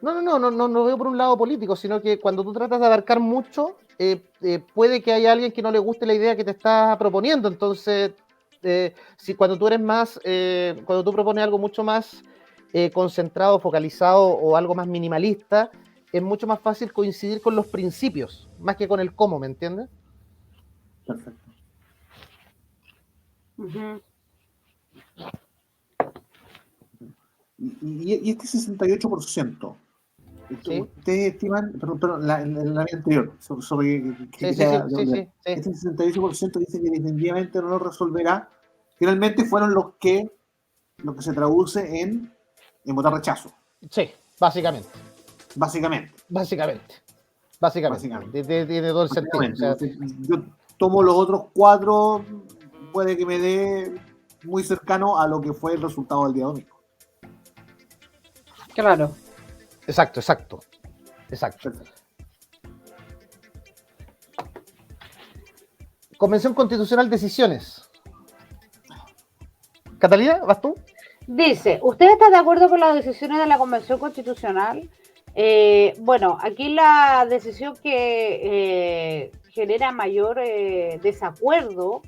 No lo veo por un lado político, sino que cuando tú tratas de abarcar mucho, puede que haya alguien que no le guste la idea que te estás proponiendo. Entonces, si cuando tú eres más, cuando tú propones algo mucho más concentrado, focalizado o algo más minimalista, es mucho más fácil coincidir con los principios, más que con el cómo, ¿me entiendes? Perfecto. Y este 68%, ¿sí? ¿ustedes estiman, perdón, la anterior, sobre Sí. este 68% dice que definitivamente no lo resolverá, finalmente fueron lo que se traduce en votar rechazo? Sí, básicamente. Tiene todo el sentido. O sea, yo tomo los otros 4, puede que me dé muy cercano a lo que fue el resultado del día domingo. Claro. Exacto. Perfecto. Convención Constitucional, decisiones. Catalina, ¿vas tú? Dice, ¿usted está de acuerdo con las decisiones de la Convención Constitucional? Bueno, aquí la decisión que genera mayor desacuerdo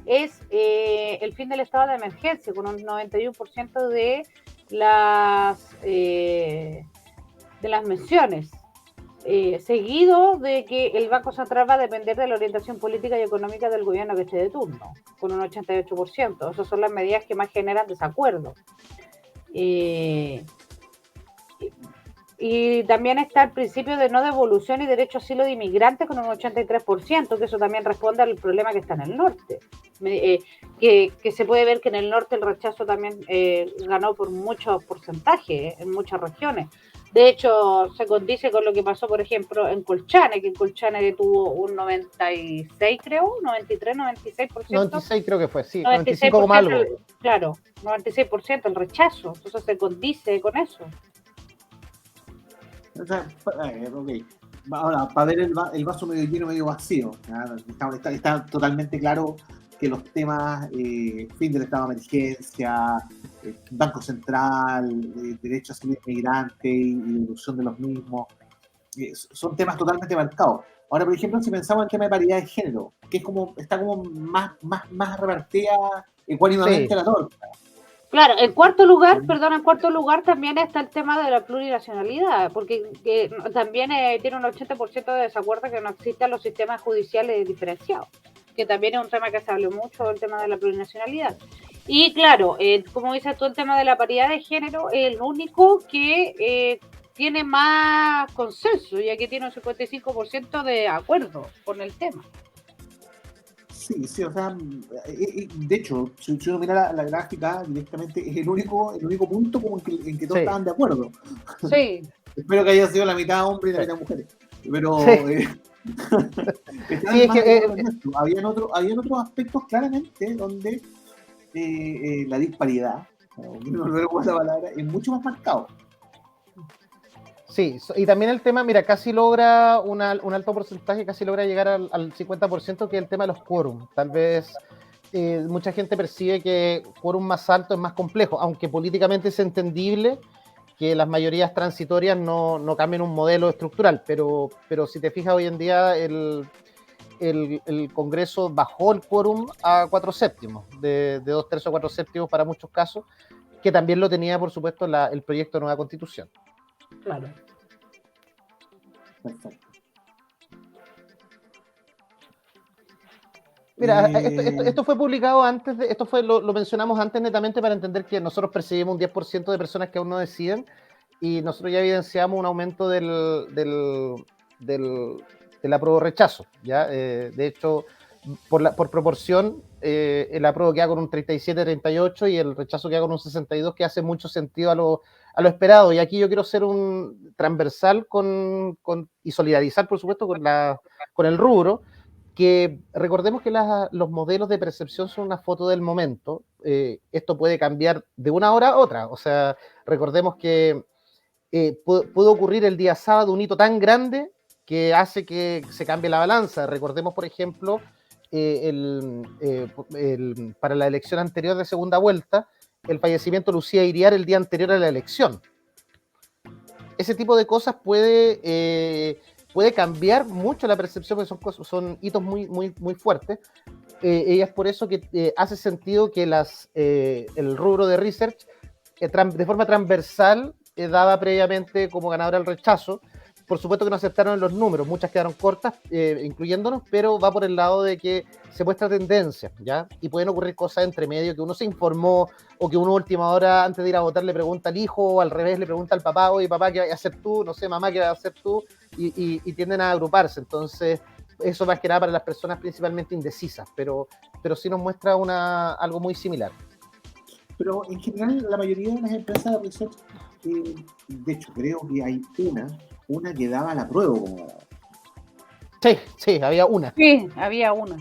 es el fin del estado de emergencia, con un 91% de las menciones, seguido de que el Banco Central va a depender de la orientación política y económica del gobierno que esté de turno, con un 88%. Esas son las medidas que más generan desacuerdo. Y también está el principio de no devolución y derecho a asilo de inmigrantes con un 83%, que eso también responde al problema que está en el norte. Que se puede ver que en el norte el rechazo también ganó por mucho porcentaje en muchas regiones. De hecho, se condice con lo que pasó, por ejemplo, en Colchane, que en Colchane tuvo un 96, creo, 93, 96%. 96 creo que fue, sí, 95 como 96%, algo. claro, 96% el rechazo. Entonces se condice con eso. O sea, ok. Ahora, para ver el vaso medio lleno, medio vacío. Está totalmente claro que los temas fin del estado de emergencia, Banco Central, derecho a ser inmigrante y reducción de los mismos, son temas totalmente marcados. Ahora, por ejemplo, si pensamos en el tema de paridad de género, que es como, está como más repartida ecuánimamente Sí. la torta. Claro, en cuarto lugar también está el tema de la plurinacionalidad, porque también tiene un 80% de desacuerdo que no existan los sistemas judiciales diferenciados, que también es un tema que se habló mucho, el tema de la plurinacionalidad. Y claro, como dices tú, el tema de la paridad de género es el único que tiene más consenso, ya que tiene un 55% de acuerdo con el tema. Sí, o sea, de hecho, si uno mira la gráfica directamente, es el único punto como en que todos Sí. estaban de acuerdo. Sí. Espero que haya sido la mitad hombres y la mitad mujeres. Pero Sí. estaban Sí, es más de que acuerdo en esto. Habían otros aspectos claramente donde la disparidad, no recuerdo esa palabra, es mucho más marcado. sí, y también el tema, mira, casi logra un alto porcentaje, casi logra llegar al 50%, que es el tema de los quórum. Tal vez mucha gente percibe que quórum más alto es más complejo, aunque políticamente es entendible que las mayorías transitorias no cambien un modelo estructural, pero si te fijas hoy en día el Congreso bajó el quórum a 4/7, de 2/3 a 4/7 para muchos casos, que también lo tenía, por supuesto, el proyecto de nueva constitución. Claro. Perfecto. Mira, esto fue publicado antes, lo mencionamos antes netamente para entender que nosotros percibimos un 10% de personas que aún no deciden, y nosotros ya evidenciamos un aumento del apruebo rechazo, ¿ya? De hecho, por proporción, el apruebo queda con un 37-38 y el rechazo queda con un 62, que hace mucho sentido a lo esperado. Y aquí yo quiero ser un transversal y solidarizar, por supuesto, con el rubro, que recordemos que los modelos de percepción son una foto del momento. Esto puede cambiar de una hora a otra. O sea, recordemos que puede ocurrir el día sábado un hito tan grande que hace que se cambie la balanza. Recordemos, por ejemplo, para la elección anterior de segunda vuelta, el fallecimiento de Lucía Iriar el día anterior a la elección. Ese tipo de cosas puede cambiar mucho la percepción, porque son hitos muy, muy, muy fuertes. Y es por eso que hace sentido que el rubro de research de forma transversal daba previamente como ganadora el rechazo. Por supuesto que no aceptaron los números, muchas quedaron cortas, incluyéndonos, pero va por el lado de que se muestra tendencia, ¿ya? Y pueden ocurrir cosas entre medio, que uno se informó, o que uno última hora, antes de ir a votar, le pregunta al hijo, o al revés, le pregunta al papá, oye, papá, ¿qué vas a hacer tú? No sé, mamá, ¿qué vas a hacer tú? Y tienden a agruparse. Entonces, eso más que nada para las personas principalmente indecisas, pero sí nos muestra algo muy similar. Pero en general, la mayoría de las empresas de research, de hecho, creo que hay una que daba la prueba como ganadora. Sí, había una. Sí, había una.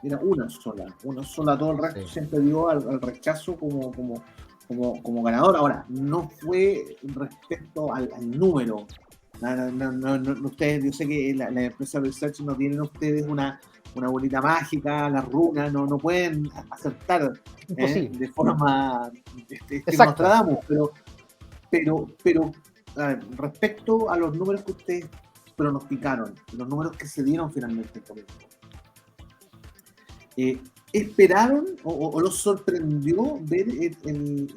Era una sola, todo el resto siempre dio al rechazo como ganador. Ahora, no fue respecto al número. No, ustedes, yo sé que la empresa Research no tienen ustedes una bolita mágica, la runa, no pueden acertar de forma Nostradamus, pero a ver, respecto a los números que ustedes pronosticaron, los números que se dieron finalmente por ¿esperaron o los sorprendió ver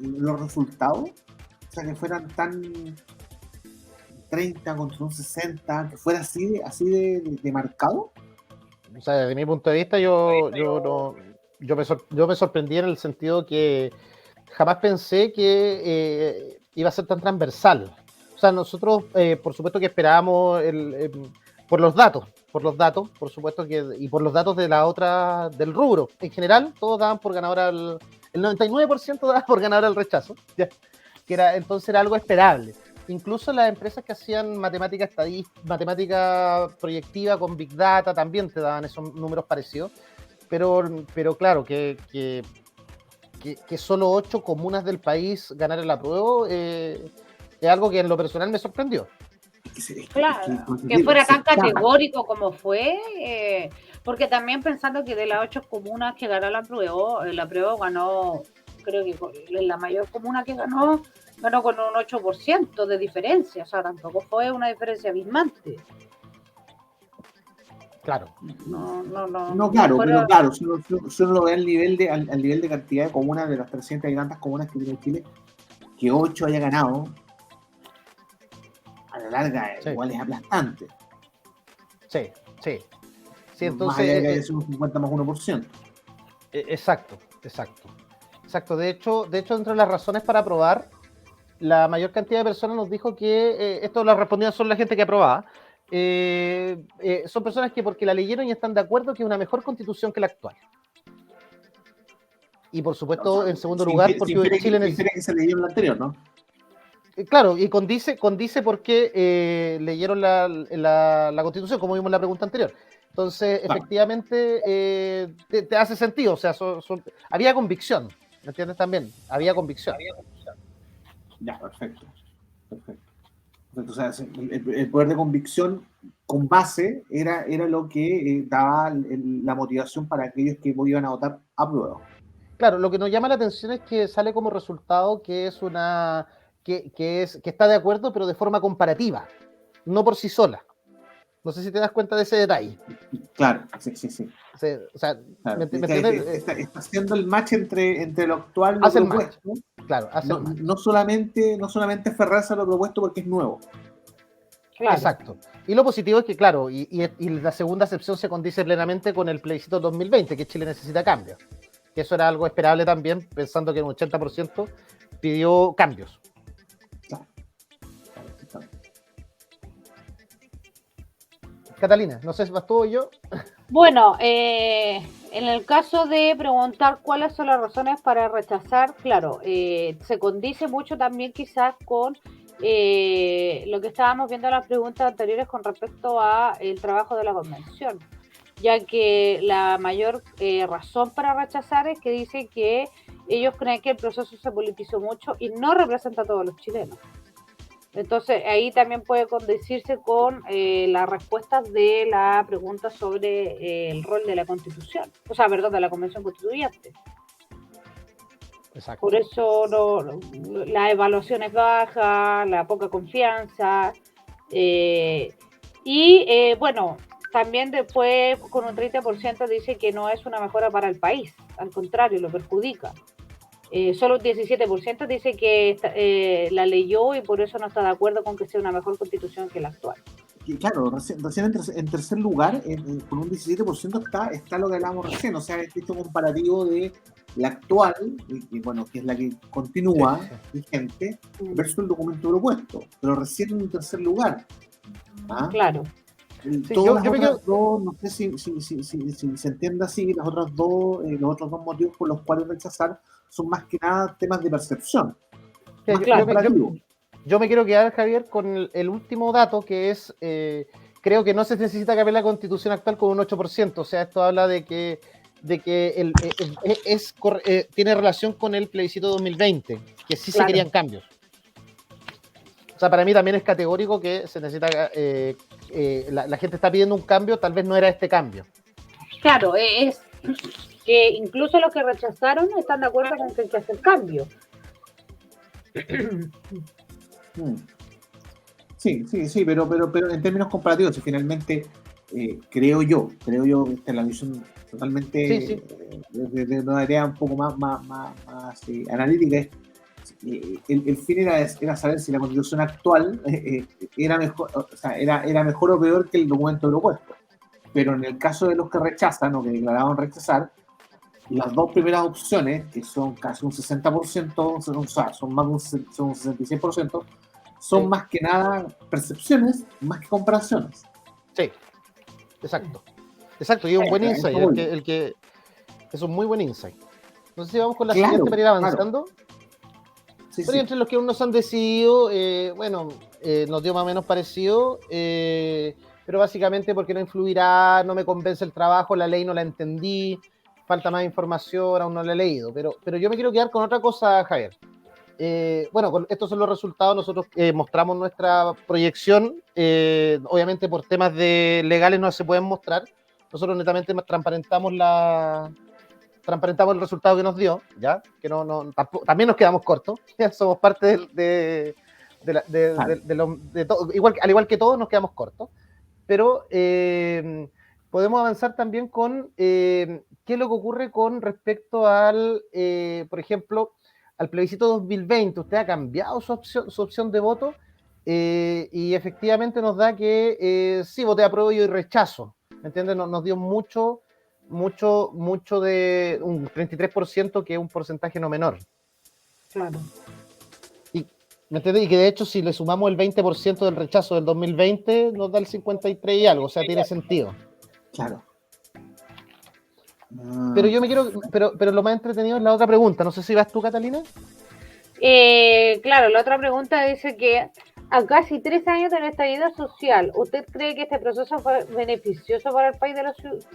los resultados? O sea, que fueran tan 30 contra un 60, que fuera así de marcado. O sea, desde mi punto de vista, yo me sorprendí en el sentido que jamás pensé que iba a ser tan transversal. O sea, nosotros, por supuesto que esperábamos por los datos, por supuesto y por los datos del rubro. En general, todos daban por ganador el 99% daba por ganador el rechazo, ¿ya? Entonces era algo esperable. incluso las empresas que hacían matemática matemática proyectiva con Big Data también te daban esos números parecidos, pero claro, que solo 8 comunas del país ganaran la prueba es algo que en lo personal me sorprendió. Claro, que fuera tan categórico como fue, porque también pensando que de las 8 comunas que ganó la prueba ganó, creo que la mayor comuna que ganó con un 8% de diferencia, o sea, tampoco fue una diferencia abismante. Claro. No, claro, pero claro, si uno lo ve al nivel de cantidad de comunas, de las 300 y tantas comunas que tiene Chile, que 8 haya ganado, a la larga igual es aplastante. Sí. Entonces, más allá de que haya sido un 50 más 1%. Exacto. De hecho, entre las razones para aprobar, la mayor cantidad de personas nos dijo que esto lo respondía solo la gente que aprobaba. Son personas que porque la leyeron y están de acuerdo que es una mejor constitución que la actual. Y por supuesto, en segundo lugar, porque Chile necesita que se leyó la anterior, ¿no? Claro, y condice porque leyeron la Constitución, como vimos en la pregunta anterior. Entonces, efectivamente, te hace sentido. O sea, había convicción, ¿me entiendes? También, había convicción. Ya, perfecto. O sea, el poder de convicción con base era lo que daba la motivación para aquellos que iban a votar a prueba. Claro, lo que nos llama la atención es que sale como resultado que es que está de acuerdo, pero de forma comparativa, no por sí sola. No sé si te das cuenta de ese detalle. Claro, sí. O sea, claro. ¿me entiendes? Está haciendo el match entre lo actual y lo propuesto. Claro, no solamente aferrarse a lo propuesto porque es nuevo. Claro. Exacto. Y lo positivo es que, claro, y la segunda acepción se condice plenamente con el plebiscito 2020, que Chile necesita cambios. Que eso era algo esperable también, pensando que un 80% pidió cambios. Claro. Catalina, no sé si vas tú o yo. Bueno, en el caso de preguntar cuáles son las razones para rechazar, claro, se condice mucho también quizás con lo que estábamos viendo en las preguntas anteriores con respecto a el trabajo de la convención, ya que la mayor razón para rechazar es que dice que ellos creen que el proceso se politizó mucho y no representa a todos los chilenos. Entonces, ahí también puede condecirse con las respuestas de la pregunta sobre el rol de la Constitución, de la Convención Constituyente. Exacto. Por eso la evaluación es baja, la poca confianza. Bueno, también después con un 30% dice que no es una mejora para el país, al contrario, lo perjudica. Solo un 17% dice que la leyó y por eso no está de acuerdo con que sea una mejor constitución que la actual. Y claro, recién en tercer lugar, con un 17% está lo que hablábamos recién, o sea, este comparativo de la actual, que es la que continúa vigente, versus el documento propuesto, pero recién en tercer lugar. Claro. Todas las otras dos, no sé si se entiende así, los otros dos motivos por los cuales rechazar son más que nada temas de percepción. Yo me quiero quedar, Javier, con el último dato, que es, creo que no se necesita cambiar la Constitución actual con un 8%, o sea, esto habla de que tiene relación con el plebiscito 2020, que sí se querían cambios. O sea, para mí también es categórico que se necesita, la gente está pidiendo un cambio, tal vez no era este cambio. Claro, es que incluso los que rechazaron están de acuerdo con que hay que hacer cambio. Sí, pero en términos comparativos, finalmente creo yo, esta es la visión totalmente de una área un poco más analítica. El fin era saber si la constitución actual era mejor o peor que el documento propuesto. Pero en el caso de los que rechazan o que declararon rechazar, las dos primeras opciones, que son casi un 60%, o sea, son más de un 66%, son más que nada percepciones, más que comparaciones. Sí, exacto, y es un buen insight, es un muy buen insight. No sé si vamos con la siguiente para ir avanzando. Sí, Pero sí. entre los que aún no se han decidido, bueno, nos dio más o menos parecido, pero básicamente porque no influirá, no me convence el trabajo, la ley no la entendí, falta más información, aún no la he leído. Pero yo me quiero quedar con otra cosa, Javier. Bueno, estos son los resultados, nosotros mostramos nuestra proyección, obviamente por temas legales no se pueden mostrar, nosotros netamente transparentamos el resultado que nos dio, ¿ya? Que también nos quedamos cortos, somos parte Claro. de todo, al igual que todos nos quedamos cortos, pero podemos avanzar también con qué es lo que ocurre con respecto por ejemplo, al plebiscito 2020. Usted ha cambiado su opción de voto y efectivamente nos da que sí, voté apruebo y rechazo. ¿Me entiendes? Nos dio mucho de un 33%, que es un porcentaje no menor. Claro. Y, ¿me entiendes? Y que de hecho, si le sumamos el 20% del rechazo del 2020, nos da el 53 y algo, o sea, tiene sentido. Claro. Pero yo me quiero, pero lo más entretenido es la otra pregunta. No sé si vas tú, Catalina. Claro, la otra pregunta dice que a casi 3 años del estallido social, ¿usted cree que este proceso fue beneficioso para el país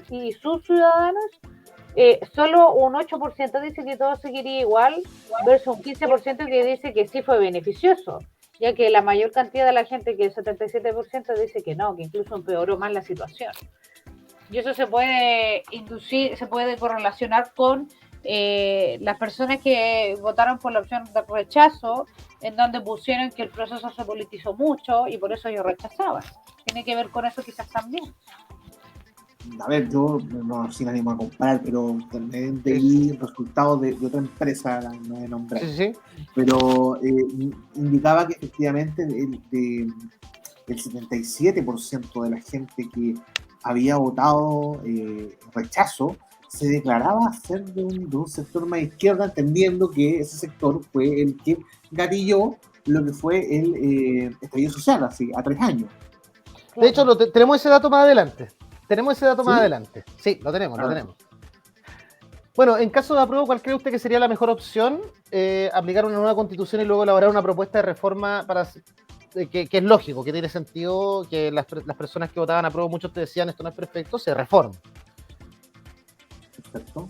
y sus ciudadanos? Solo un 8% dice que todo seguiría igual, versus un 15% que dice que sí fue beneficioso, ya que la mayor cantidad de la gente, que el 77%, dice que no, que incluso empeoró más la situación. Y eso se puede inducir, se puede correlacionar con las personas que votaron por la opción de rechazo, en donde pusieron que el proceso se politizó mucho y por eso ellos rechazaban. Tiene que ver con eso quizás también. A ver, yo no sin ánimo a comparar, pero también leí resultados de otra empresa, no voy a nombrar, Sí. pero indicaba que efectivamente el 77% de la gente que había votado rechazo se declaraba ser de un sector más izquierda, entendiendo que ese sector fue el que gatilló lo que fue el estallido social, así, a 3 años. De hecho, tenemos ese dato más adelante. ¿Sí? Sí, lo tenemos. Bueno, en caso de apruebo, ¿cuál cree usted que sería la mejor opción? Aplicar una nueva constitución y luego elaborar una propuesta de reforma que es lógico, que tiene sentido, que las personas que votaban apruebo, muchos te decían esto no es perfecto, se reforma. Perfecto.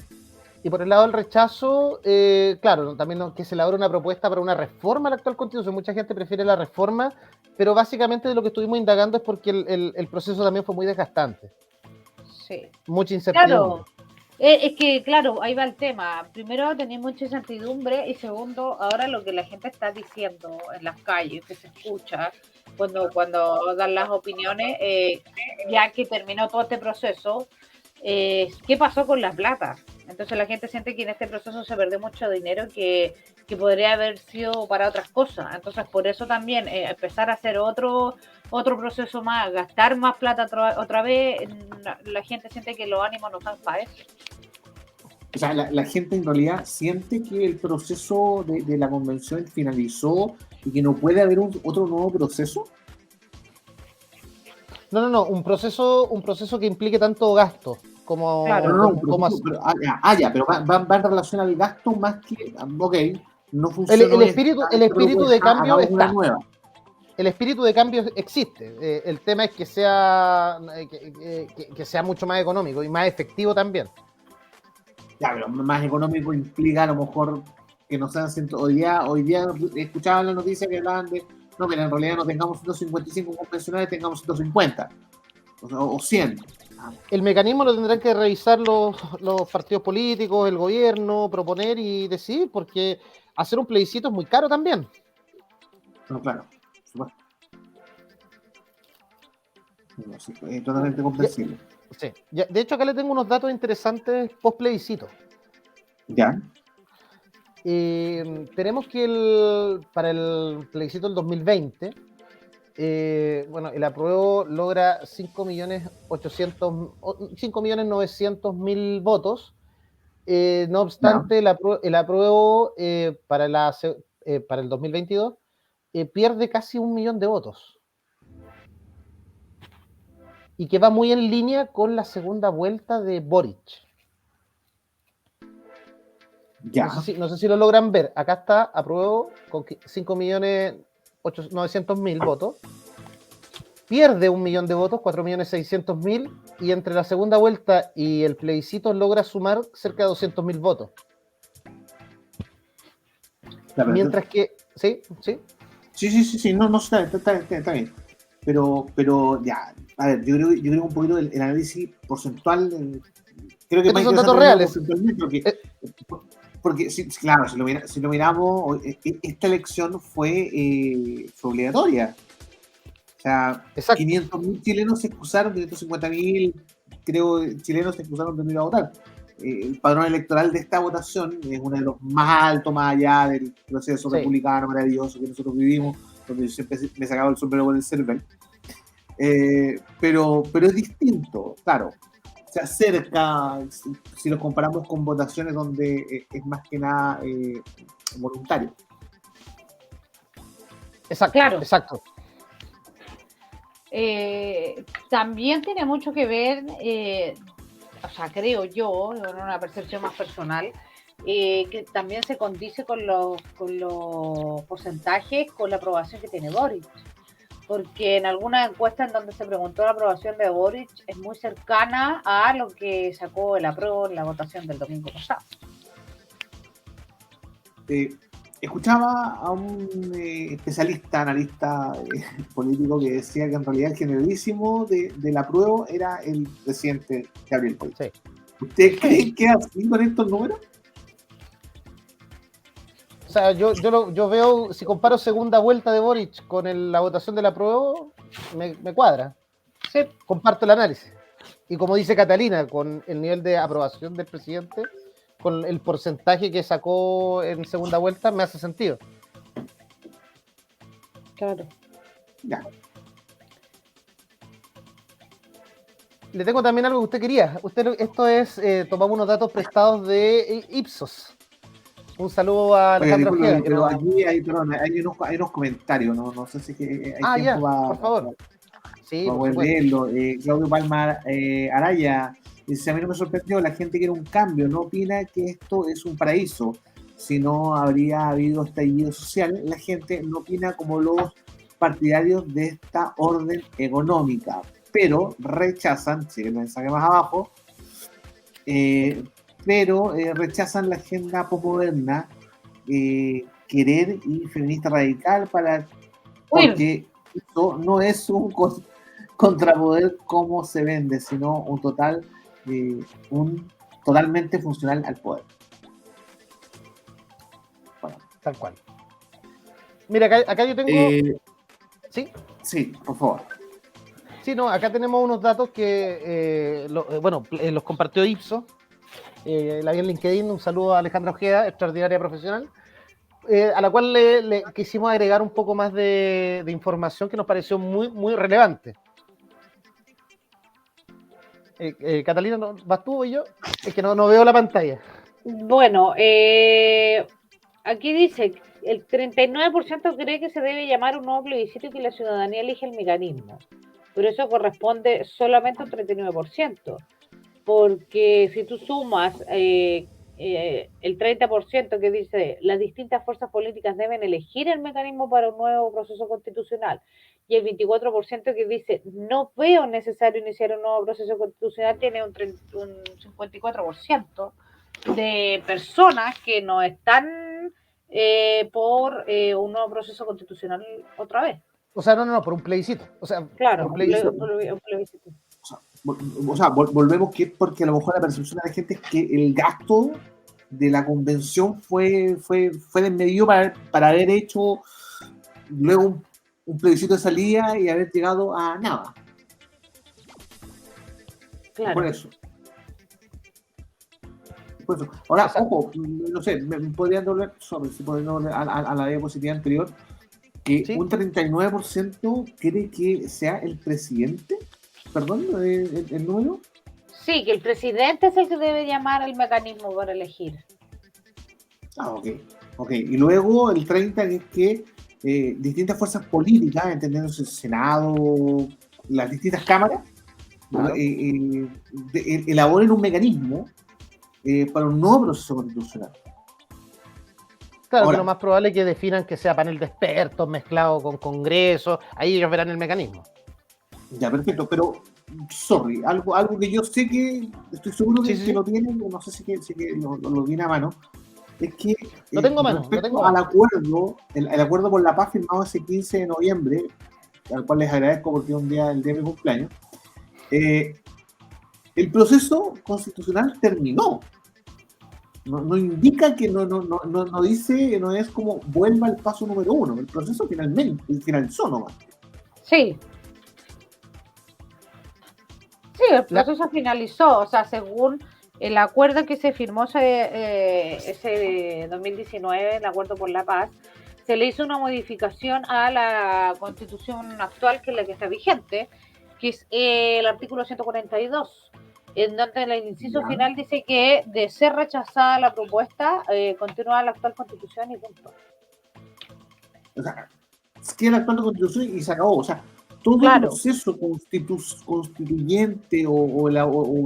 Y por el lado del rechazo, claro, también que se elabore una propuesta para una reforma a la actual constitución. Mucha gente prefiere la reforma, pero básicamente de lo que estuvimos indagando es porque el proceso también fue muy desgastante. Sí. Mucha incertidumbre. Claro, es que, claro, ahí va el tema. Primero, tenía mucha incertidumbre y segundo, ahora lo que la gente está diciendo en las calles, que se escucha cuando dan las opiniones, ya que terminó todo este proceso, ¿qué pasó con las plata? Entonces la gente siente que en este proceso se perdió mucho dinero que podría haber sido para otras cosas. Entonces por eso también empezar a hacer otro proceso más, gastar más plata otra vez, la gente siente que los ánimos no están para eso. O sea, la gente en realidad siente que el proceso de la convención finalizó y que no puede haber otro nuevo proceso. No, un proceso que implique tanto gasto Claro. Pero va en relación al gasto más que, ok, no el funcionó espíritu de cambio hagamos una está. nueva. El espíritu de cambio existe. El tema es que sea mucho más económico y más efectivo también. Ya, pero más económico implica a lo mejor que no sean hoy día escuchaba la noticia que hablaban de, no, pero en realidad no tengamos 155 convencionales, tengamos 150 o 100. El mecanismo lo tendrán que revisar los partidos políticos, el gobierno, proponer y decidir, porque hacer un plebiscito es muy caro también. No, claro, por supuesto. No, sí, totalmente comprensible. Sí. De hecho, acá le tengo unos datos interesantes post plebiscito. Ya. Tenemos que para el plebiscito del 2020, bueno, el apruebo logra 5.900.000 votos. No obstante, el apruebo para el 2022 pierde casi 1 millón de votos. Y que va muy en línea con la segunda vuelta de Boric. Ya. No sé si lo logran ver. Acá está, apruebo, con 5.900.000 votos. Pierde 1 millón de votos, 4.600.000, y entre la segunda vuelta y el plebiscito logra sumar cerca de 200.000 votos. Mientras que, sí, Sí, no, está bien. Pero ya, a ver, yo creo un poquito el análisis porcentual, creo que estos más son interesante datos verlo reales. porcentualmente, porque sí, claro, si lo miramos, esta elección fue obligatoria. O sea, Exacto. 500.000 chilenos se excusaron, 550.000, creo, chilenos se excusaron de no ir a votar. El padrón electoral de esta votación es uno de los más altos, más allá del proceso republicano maravilloso que nosotros vivimos, donde yo siempre me sacaba el sombrero por el CERVEL. Pero es distinto, claro. Se acerca, si lo comparamos con votaciones donde es más que nada voluntario. Exacto, Claro. exacto. También tiene mucho que ver, o sea, creo yo, en una percepción más personal, que también se condice con los porcentajes, con la aprobación que tiene Boric. Porque en algunas encuestas en donde se preguntó la aprobación de Boric es muy cercana a lo que sacó el apruebo en la votación del domingo pasado. Escuchaba a un especialista, analista político que decía que en realidad el generalísimo del apruebo era el presidente Gabriel Boric. Sí. ¿Ustedes creen que así con estos números? O sea, yo veo, si comparo segunda vuelta de Boric con la votación del apruebo, me cuadra. Sí. Comparto el análisis. Y como dice Catalina, con el nivel de aprobación del presidente, con el porcentaje que sacó en segunda vuelta, me hace sentido. Claro. Ya. Le tengo también algo que usted quería. Esto es, tomamos unos datos prestados de Ipsos. Un saludo a Alejandro Ojeda. Pero aquí hay unos comentarios, no sé si hay tiempo por favor. Sí, para por poder leerlo. Claudio Palma Araya dice: a mí no me sorprendió, la gente quiere un cambio, no opina que esto es un paraíso, si no habría habido estallido social. La gente no opina como los partidarios de esta orden económica, pero rechazan, sigue el mensaje más abajo, rechazan la agenda posmoderna, querer y feminista radical, porque esto no es un contrapoder como se vende, sino un totalmente funcional al poder. Bueno, tal cual. Mira, acá yo tengo... ¿Sí? Sí, por favor. Sí, no, acá tenemos unos datos que, los compartió Ipsos. La vi en LinkedIn. Un saludo a Alejandra Ojeda, extraordinaria profesional, a la cual le quisimos agregar un poco más de información que nos pareció muy, muy relevante. Catalina, ¿vas tú o yo? Es que no veo la pantalla. Bueno, aquí dice, el 39% cree que se debe llamar un nuevo plebiscito y que la ciudadanía elige el mecanismo. Pero eso corresponde solamente a un 39%. Porque si tú sumas el 30% que dice las distintas fuerzas políticas deben elegir el mecanismo para un nuevo proceso constitucional, y el 24% que dice no veo necesario iniciar un nuevo proceso constitucional, tiene un 54% de personas que no están por un nuevo proceso constitucional otra vez. O sea, no, por un plebiscito. O sea, claro, por un plebiscito. Un plebiscito. O sea, volvemos que porque a lo mejor la percepción de la gente es que el gasto de la convención fue desmedido para haber hecho luego un plebiscito de salida y haber llegado a nada. Claro. Por eso. Ahora, ojo, no sé, me podrían doblar a la diapositiva anterior, que ¿sí? Un 39% cree que sea el presidente. Perdón, el número. Sí, que el presidente es el que debe llamar al mecanismo para elegir. Ok. Y luego el 30% es que distintas fuerzas políticas, entendiéndose el Senado, las distintas cámaras, claro, elaboren un mecanismo para un nuevo proceso constitucional. Claro, Ahora, que lo más probable es que definan que sea panel de expertos mezclado con congreso, ahí ellos verán el mecanismo. ya, perfecto, pero, sorry, algo que yo sé que, estoy seguro Sí, que, sí, que sí. lo tienen, o no sé si que lo tiene a mano, es que Lo tengo a mano, lo tengo respecto a al mano. acuerdo, el acuerdo por la paz firmado ese 15 de noviembre, al cual les agradezco porque es el día de mi cumpleaños, eh, el proceso constitucional terminó. No indica que no dice, no es como vuelva al paso número uno. El proceso finalizó nomás. Sí, sí, el La- proceso finalizó, o sea, según el acuerdo que se firmó ese 2019, el Acuerdo por la Paz, se le hizo una modificación a la constitución actual, que es la que está vigente, que es el artículo 142, en donde el inciso Ya. final dice que de ser rechazada la propuesta, continúa la actual constitución y punto. O sea, queda actual la constitución y se acabó. O sea, todo Claro, proceso constituyente o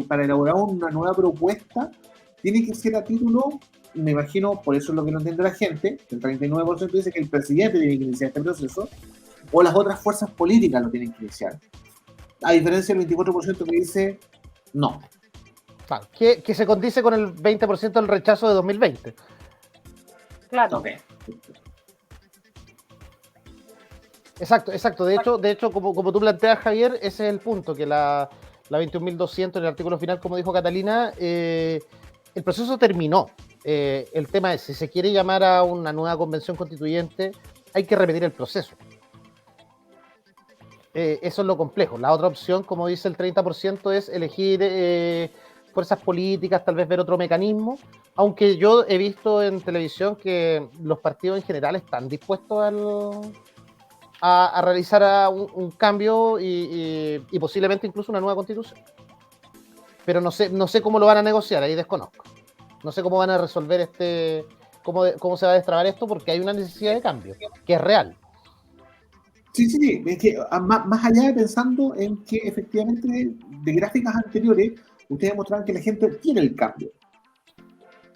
para elaborar una nueva propuesta tiene que ser a título, me imagino, por eso es lo que no entiende la gente, el 39% dice que el presidente tiene que iniciar este proceso, o las otras fuerzas políticas lo tienen que iniciar. A diferencia del 24% que dice no. Claro, que se condice con el 20% del rechazo de 2020. claro. Ok. Exacto. De hecho como tú planteas, Javier, ese es el punto, que la 21.200 en el artículo final, como dijo Catalina, el proceso terminó. El tema es, si se quiere llamar a una nueva convención constituyente, hay que repetir el proceso. Eso es lo complejo. La otra opción, como dice el 30%, es elegir fuerzas políticas, tal vez ver otro mecanismo, aunque yo he visto en televisión que los partidos en general están dispuestos a realizar un cambio y posiblemente incluso una nueva constitución. Pero no sé cómo lo van a negociar, ahí desconozco. No sé cómo van a resolver cómo se va a destrabar esto, porque hay una necesidad de cambio, que es real. Sí. Es que más allá de pensando en que efectivamente de gráficas anteriores, ustedes mostraban que la gente quiere el cambio. Sí.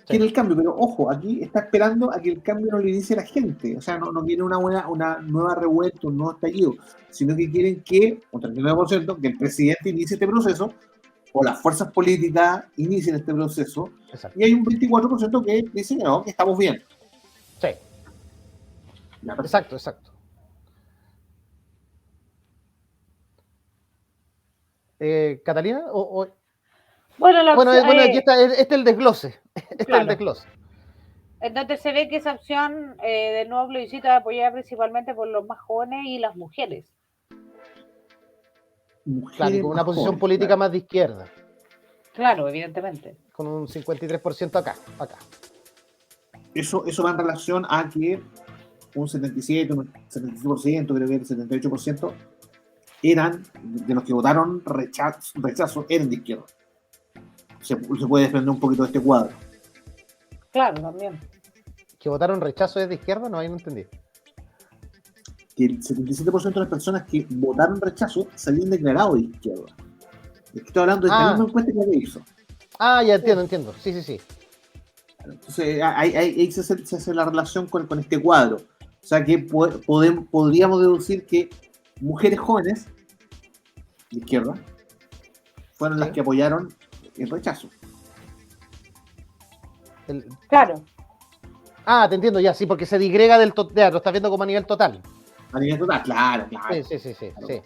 Quiere el cambio, pero ojo, aquí está esperando a que el cambio no lo inicie la gente. O sea, no quiere una nueva revuelta, un nuevo estallido, sino que quieren que, un 39%, que el presidente inicie este proceso, o las fuerzas políticas inicien este proceso, Exacto. y hay un 24% que dice que no, que estamos bien. Sí. Ya, perfecto. Exacto. ¿Catalina? Bueno, la Bueno, opción, aquí está, este es el desglose. Este es el claro. desglose. Entonces se ve que esa opción del nuevo plebiscito es apoyada principalmente por los más jóvenes y las mujeres. Claro, y Mujeres con más una posición jóvenes, política claro. más de izquierda, Claro, evidentemente. con un 53% acá. Eso va en relación a que un 77, un 75%, creo que el 78% eran, de los que votaron rechazo, eran de izquierda. Se puede desprender un poquito de este cuadro. Claro, también. ¿Que votaron rechazo desde izquierda? No, ahí no entendí. Que el 77% de las personas que votaron rechazo se habían declarado de izquierda. Estoy hablando de esta misma encuesta que se hizo. Ya entiendo. Sí. Entonces, ahí se hace la relación con este cuadro. O sea que podríamos deducir que mujeres jóvenes de izquierda fueron las que apoyaron el rechazo. Claro. Te entiendo ya, sí, porque se digrega del total, ya, lo estás viendo como a nivel total. A nivel total, claro. Sí.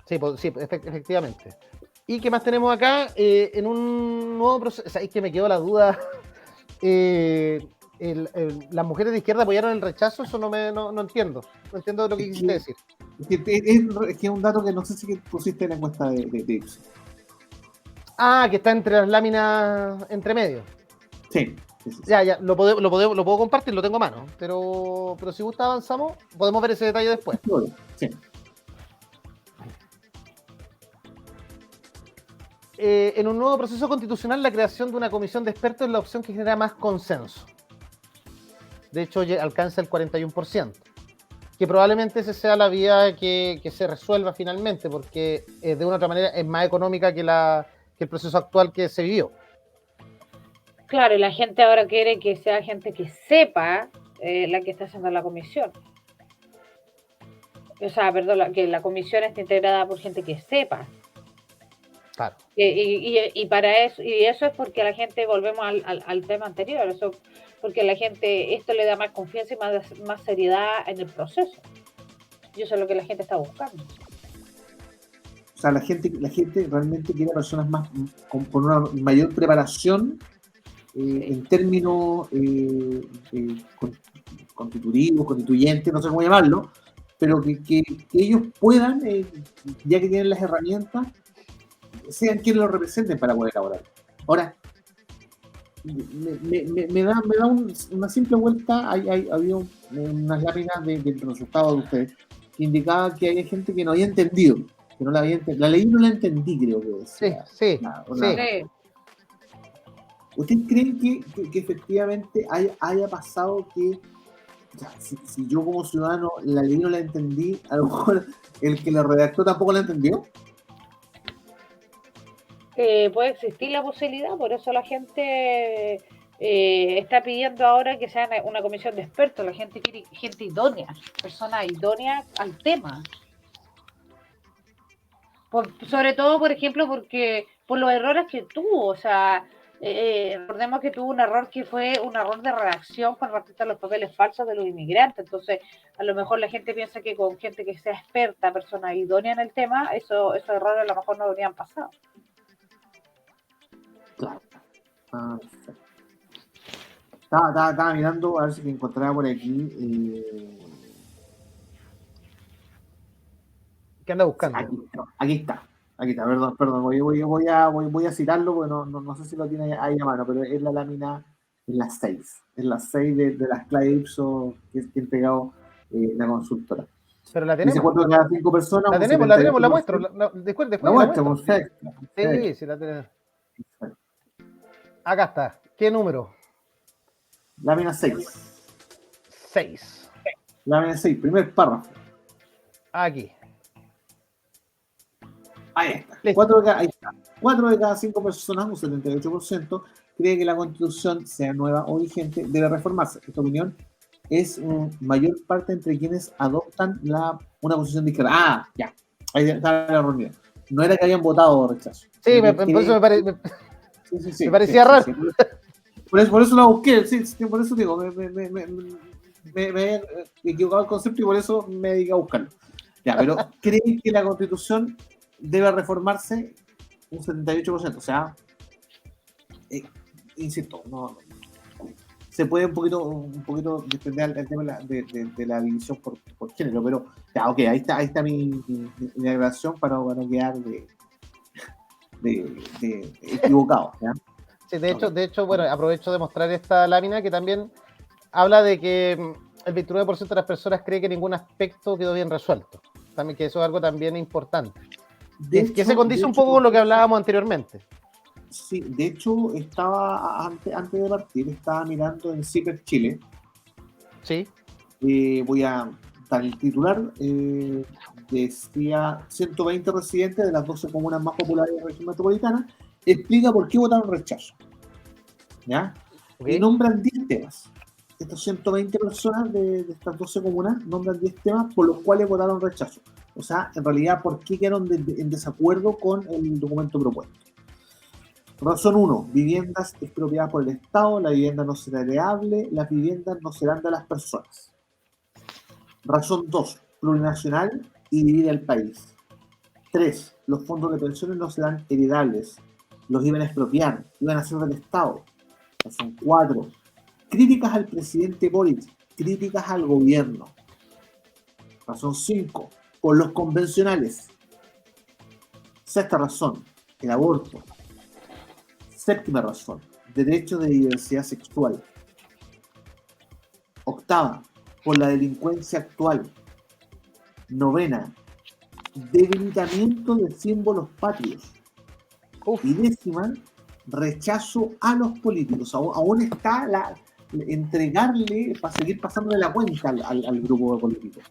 Sí, efectivamente. ¿Y qué más tenemos acá? En un nuevo proceso, es que me quedó la duda. Las mujeres de izquierda apoyaron el rechazo, eso no entiendo. No entiendo lo que quisiste decir. Es que es un dato que no sé si pusiste en la encuesta de Ipsos. Que está entre las láminas entre medio. Sí. Ya, lo puedo compartir, lo tengo a mano. Pero si gusta avanzamos, podemos ver ese detalle después. Sí. En un nuevo proceso constitucional, la creación de una comisión de expertos es la opción que genera más consenso. De hecho, alcanza el 41%. Que probablemente esa sea la vía que se resuelva finalmente, porque de una otra manera es más económica que el proceso actual que se vivió. Claro, y la gente ahora quiere que sea gente que sepa la que está haciendo la comisión. O sea, perdón, que la comisión esté integrada por gente que sepa. Claro. Y para eso, y eso es porque la gente, volvemos al tema anterior, eso porque la gente, esto le da más confianza y más seriedad en el proceso. Y eso es lo que la gente está buscando. O sea, la gente realmente quiere personas más con una mayor preparación en términos constituyentes, no sé cómo llamarlo, pero que ellos puedan, ya que tienen las herramientas, sean quienes los representen para poder elaborar. Ahora, me da una simple vuelta. Había unas láminas del resultado de ustedes que indicaba que había gente que no había entendido, que no la había entendido. La ley no la entendí, creo que decía. Sí. ¿Ustedes creen que efectivamente haya pasado que, o sea, si yo como ciudadano la ley no la entendí, a lo mejor el que la redactó tampoco la entendió? Puede existir la posibilidad, por eso la gente está pidiendo ahora que sea una comisión de expertos, la gente quiere gente idónea, personas idóneas al tema. Sobre todo, por ejemplo, porque por los errores que tuvo, o sea, recordemos que tuvo un error que fue un error de redacción con respecto a los papeles falsos de los inmigrantes, entonces a lo mejor la gente piensa que con gente que sea experta, persona idónea en el tema, esos errores a lo mejor no habrían pasado. Claro. Estaba mirando a ver si encontraba por aquí. ¿Qué anda buscando? Aquí está, perdón. Voy a citarlo porque no sé si lo tiene ahí a mano, pero es la lámina, es la 6. Es la 6 de las clave Ipsos que ha entregado la consultora. Pero la Dice tenemos. 4 de cada 5 personas. La tenemos, la muestro. Después la muestra, perfecto. Sí, la tenemos. Acá está. ¿Qué número? Lámina 6. 6. Lámina 6, primer párrafo. Aquí. Ahí está. 4 de cada 5 personas, un 78%, cree que la Constitución, sea nueva o vigente, debe reformarse. Esta opinión es mayor parte entre quienes adoptan una posición de izquierda. Ah, ya. Ahí está la reunión. No era que habían votado rechazo. Sí, por eso me parecía raro. Sí. Por eso la busqué. Sí, por eso digo, me he equivocado el concepto y por eso me dediqué a buscarlo. Ya, pero creen que la Constitución debe reformarse un 78%. O sea, insisto, no se puede un poquito desprender el tema de la división por género, pero ya, ok, ahí está mi declaración para no quedar de equivocado, ¿ya? Sí, de hecho, bueno, aprovecho de mostrar esta lámina que también habla de que el 29% de las personas cree que ningún aspecto quedó bien resuelto. También que eso es algo también importante. Que se condice un poco con lo que hablábamos anteriormente. Sí, de hecho, estaba antes de partir, estaba mirando en CIPER Chile. Sí. Voy a dar el titular. Decía 120 residentes de las 12 comunas más populares de la región metropolitana. Explica por qué votaron rechazo. ¿Ya? Okay. Y nombran 10 temas. Estas 120 personas de estas 12 comunas nombran 10 temas por los cuales votaron rechazo. O sea, en realidad, ¿por qué quedaron en desacuerdo con el documento propuesto? Razón 1. Viviendas expropiadas por el Estado. La vivienda no será heredable. Las viviendas no serán de las personas. Razón 2. Plurinacional y dividir el país. 3. Los fondos de pensiones no serán heredables. Los iban a expropiar. Iban a ser del Estado. Razón 4. Críticas al presidente Boric. Críticas al gobierno. Razón 5. Por los convencionales. Sexta razón. El aborto. Séptima razón, derechos de diversidad sexual. Octava, por la delincuencia actual. Novena, debilitamiento de símbolos patrios. Y décima, rechazo a los políticos. Aún está entregarle para seguir pasándole la cuenta al grupo de políticos.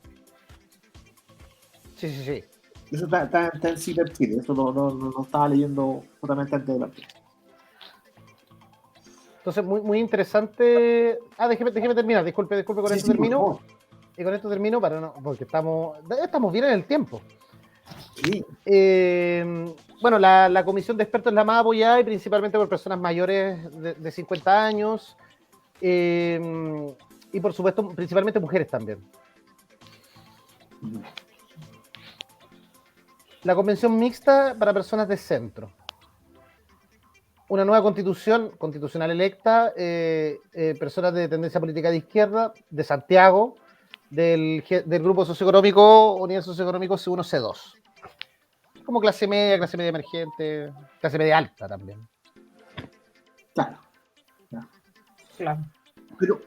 Sí. Eso está en Ciber Chile, eso lo estaba leyendo justamente antes de la partida. Entonces, muy, muy interesante. Déjeme terminar, disculpe, con Sí, esto sí, por termino. favor. Y con esto termino para no, porque estamos bien en el tiempo. Sí. Bueno, la comisión de expertos es la más apoyada y principalmente por personas mayores de 50 años y por supuesto principalmente mujeres también. La convención mixta para personas de centro. Una nueva constitucional electa, personas de tendencia política de izquierda, de Santiago, del grupo socioeconómico, Unión Socioeconómico C1, C2. Como clase media emergente, clase media alta también. Claro. Claro. Pero,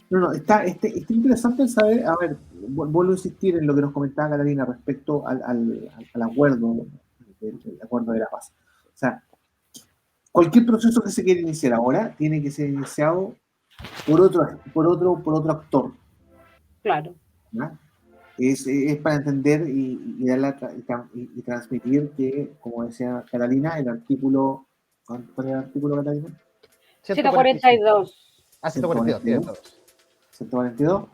no, está interesante saber, a ver, vuelvo a insistir en lo que nos comentaba Catalina respecto al acuerdo, el acuerdo de la paz. O sea, cualquier proceso que se quiera iniciar ahora tiene que ser iniciado por otro actor. Claro. ¿No? Es para entender y transmitir que, como decía Catalina, el artículo, ¿cuál era el artículo, Catalina? 142. 142. 142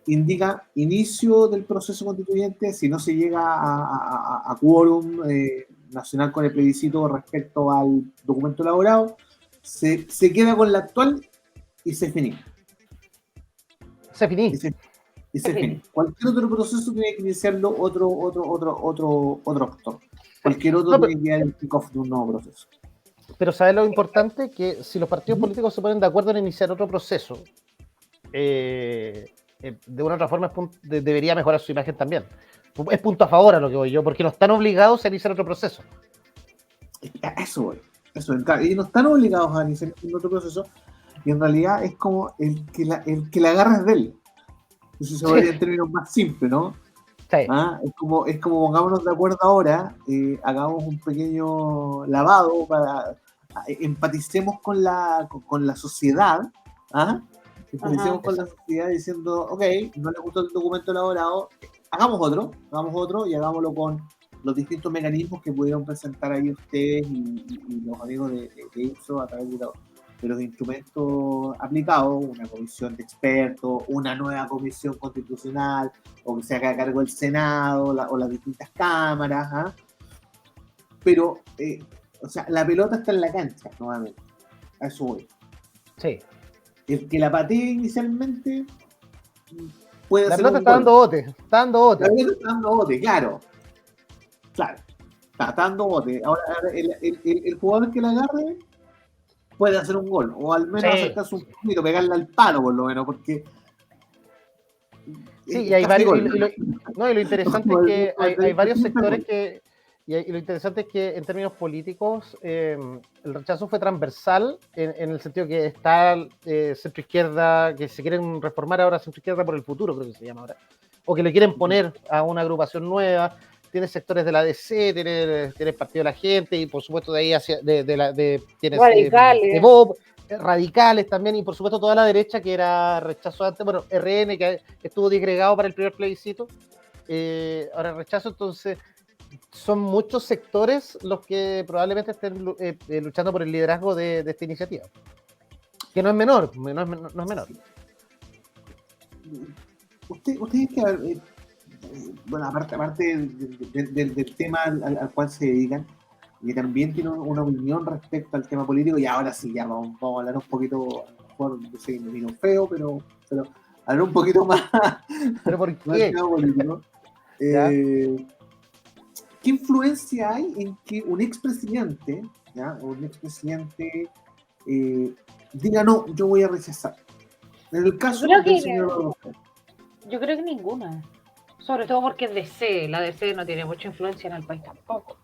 indica inicio del proceso constituyente si no se llega a quórum nacional con el plebiscito respecto al documento elaborado, se queda con la actual y se finí. Se finí. Cualquier otro proceso tiene que iniciarlo otro actor. Cualquier otro tiene que dar el kick-off de un nuevo proceso. Pero ¿sabes lo importante? Que si los partidos políticos se ponen de acuerdo en iniciar otro proceso, de una u otra forma debería mejorar su imagen también. Es punto a favor a lo que voy yo, porque no están obligados a iniciar otro proceso. Eso voy. Y no están obligados a iniciar otro proceso, y en realidad es como el que la agarra es de él. Eso se podría en términos más simples, ¿no? Sí. Es como pongámonos de acuerdo ahora, hagamos un pequeño lavado para empaticemos con la sociedad, empaticemos con la sociedad diciendo, ok, no le gustó el documento elaborado, hagamos otro y hagámoslo con los distintos mecanismos que pudieron presentar ahí ustedes y los amigos de IPSO a través de los instrumentos aplicados, una comisión de expertos, una nueva comisión constitucional, o que se haga cargo el Senado o las distintas cámaras. Pero, o sea, la pelota está en la cancha, nuevamente. A eso voy. Sí. El que la patee inicialmente puede la hacer pelota está dando bote. La pelota está dando bote, claro. Está dando bote. Ahora, el jugador que la agarre puede hacer un gol, o al menos acercarse un poquito, pegarle al palo por lo menos, porque sí, y hay varios, y lo interesante es que hay varios sectores que, y lo interesante es que en términos políticos el rechazo fue transversal en el sentido que está centro izquierda, que se quieren reformar ahora centro izquierda por el futuro, creo que se llama ahora, o que le quieren poner a una agrupación nueva. Tiene sectores de la DC, tiene Partido de la Gente, y por supuesto de ahí hacia tienes radicales. Radicales también, y por supuesto toda la derecha que era rechazo antes, bueno, RN que estuvo disgregado para el primer plebiscito, ahora rechazo. Entonces son muchos sectores los que probablemente estén luchando por el liderazgo de esta iniciativa, que no es menor, no es menor. Ustedes que bueno, aparte del tema al cual se dedican, y también tienen una opinión respecto al tema político, y ahora sí, ya vamos a hablar un poquito, a lo mejor, no sé, me vino feo, pero hablar un poquito más. ¿Pero por qué? Político. ¿Qué influencia hay en que un expresidente diga, no, yo voy a rechazar? En el caso del señor... Yo creo que ninguna. Sobre todo porque es DC. La DC no tiene mucha influencia en el país tampoco.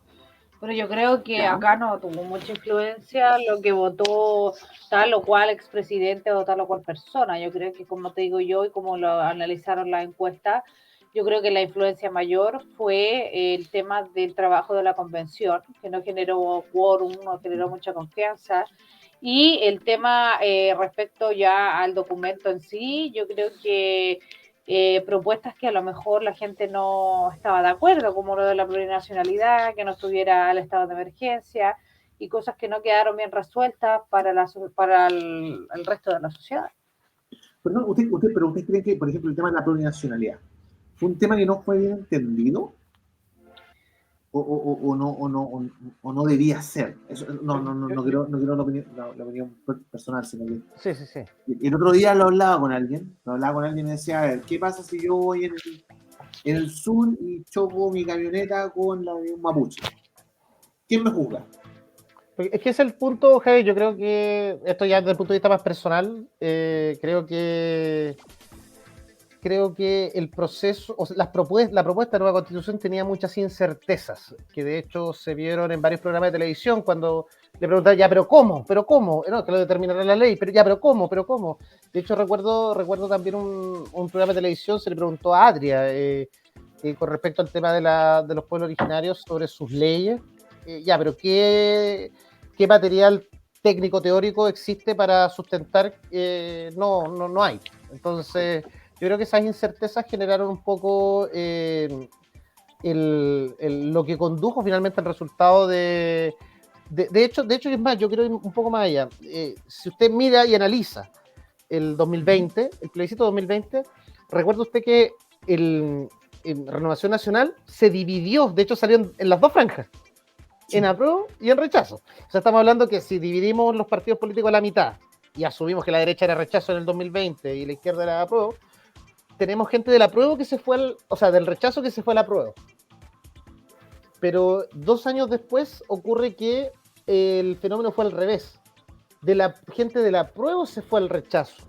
Pero yo creo que acá no tuvo mucha influencia lo que votó tal o cual expresidente o tal o cual persona. Yo creo que, como te digo yo, y como lo analizaron las encuestas, yo creo que la influencia mayor fue el tema del trabajo de la convención, que no generó quórum, no generó mucha confianza. Y el tema respecto ya al documento en sí, yo creo que propuestas que a lo mejor la gente no estaba de acuerdo, como lo de la plurinacionalidad, que no estuviera el estado de emergencia y cosas que no quedaron bien resueltas para el resto de la sociedad. Pero no, pero usted cree que, por ejemplo, el tema de la plurinacionalidad fue un tema que no fue bien entendido o no debía ser. Eso, no quiero la opinión personal, sino que Sí. el otro día lo hablaba con alguien y me decía, a ver, ¿qué pasa si yo voy en el sur y choco mi camioneta con la de un mapuche? ¿Quién me juzga? Es que ese es el punto, Javi. Yo creo que esto ya desde el punto de vista más personal, creo que el proceso, o sea, la propuesta de nueva constitución tenía muchas incertezas, que de hecho se vieron en varios programas de televisión cuando le preguntaban, ya, pero ¿cómo? No, que lo determinará la ley, pero ya, pero ¿cómo? De hecho, recuerdo también un programa de televisión, se le preguntó a Adria con respecto al tema de los pueblos originarios sobre sus leyes, ya, pero ¿qué material técnico teórico existe para sustentar? No hay. Entonces, yo creo que esas incertezas generaron un poco lo que condujo finalmente al resultado de hecho, es más, yo quiero ir un poco más allá. Si usted mira y analiza el 2020, el plebiscito 2020, recuerda usted que en Renovación Nacional se dividió, de hecho salió en las dos franjas, en apruebo y en rechazo. O sea, estamos hablando que si dividimos los partidos políticos a la mitad y asumimos que la derecha era rechazo en el 2020 y la izquierda era apruebo, tenemos gente del apruebo que se fue del rechazo que se fue al apruebo. Pero 2 años después ocurre que el fenómeno fue al revés. De la gente del apruebo se fue al rechazo,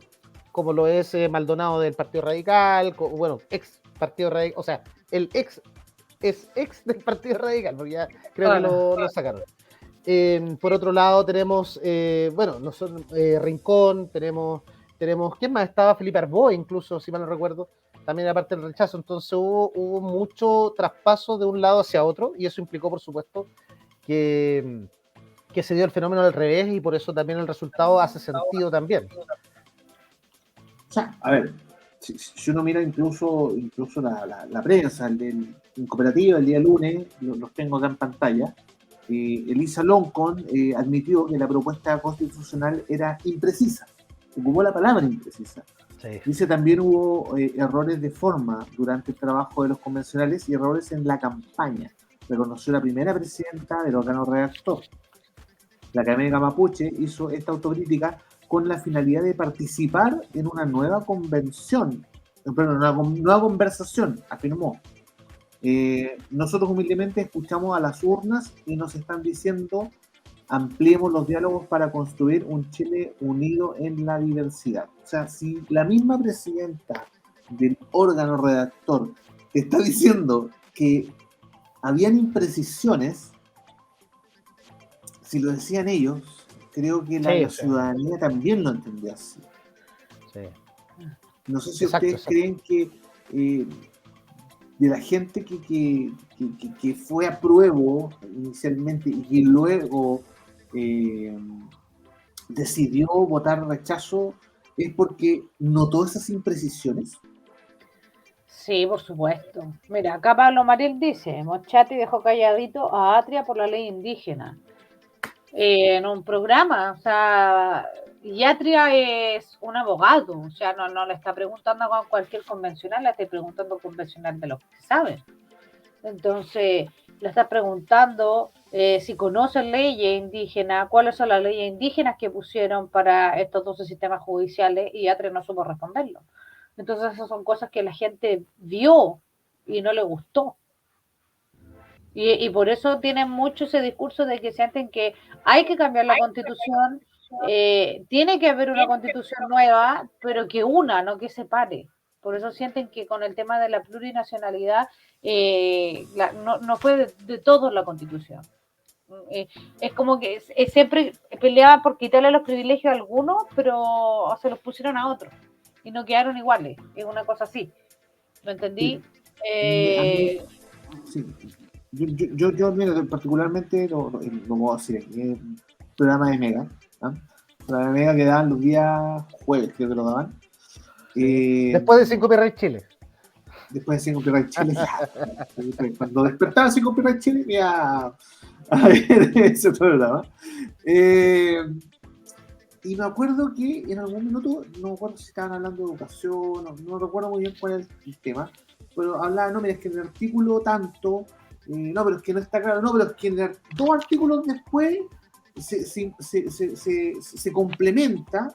como lo es Maldonado del Partido Radical, ex Partido Radical, o sea, el ex del Partido Radical, porque ya creo que lo sacaron. Por otro lado tenemos, Rincón, tenemos, ¿quién más estaba? Felipe Arbó, incluso, si mal no recuerdo, también aparte del rechazo. Entonces hubo mucho traspaso de un lado hacia otro, y eso implicó, por supuesto, que se dio el fenómeno al revés, y por eso también el resultado hace sentido también. O sea, a ver, si uno mira incluso la prensa, el Cooperativa, el día lunes, los tengo acá en pantalla, Elisa Loncon admitió que la propuesta constitucional era imprecisa, ocupó la palabra imprecisa. Sí. Dice también hubo errores de forma durante el trabajo de los convencionales y errores en la campaña. Reconoció la primera presidenta del órgano redactor. La Academia Mapuche hizo esta autocrítica con la finalidad de participar en una nueva convención, una nueva conversación, afirmó. Nosotros humildemente escuchamos a las urnas y nos están diciendo ampliemos los diálogos para construir un Chile unido en la diversidad. O sea, si la misma presidenta del órgano redactor te está diciendo que habían imprecisiones, si lo decían ellos, creo que la ciudadanía también lo entendía así. Sí. No sé si ustedes creen que de la gente que fue a prueba inicialmente y que luego decidió votar rechazo, es porque notó esas imprecisiones. Sí, por supuesto. Mira, acá Pablo Mariel dice, Mochati dejó calladito a Atria por la ley indígena. En un programa, o sea, y Atria es un abogado, o sea, no le está preguntando con cualquier convencional, le está preguntando convencional de lo que sabe. Entonces, le está preguntando si conocen leyes indígenas, cuáles son las leyes indígenas que pusieron para estos 12 sistemas judiciales, y Atria no supo responderlo. Entonces, esas son cosas que la gente vio y no le gustó. Y por eso tienen mucho ese discurso de que sienten que hay que cambiar la constitución, tiene que haber una constitución nueva, pero que una, no que separe. Por eso sienten que con el tema de la plurinacionalidad no fue de todos la constitución. Es como que siempre peleaban por quitarle los privilegios a algunos, pero se los pusieron a otros y no quedaron iguales. Es una cosa así. ¿Me entendí? Sí. Yo mira, particularmente lo puedo decir aquí, es un programa de Mega, ¿no? Programa de Mega que daban los días jueves, creo que lo daban. Después de 5 Copyright Chile. Después de 5 Copyright Chile, ya. Cuando despertaba 5 Copyright Chile, ya a ver ese programa. Y me acuerdo que en algún minuto, no me acuerdo si estaban hablando de educación, no recuerdo muy bien cuál es el tema, pero hablaban, no, mira, es que en el artículo tanto, no, pero es que no está claro, no, pero es que en dos artículos después se complementa.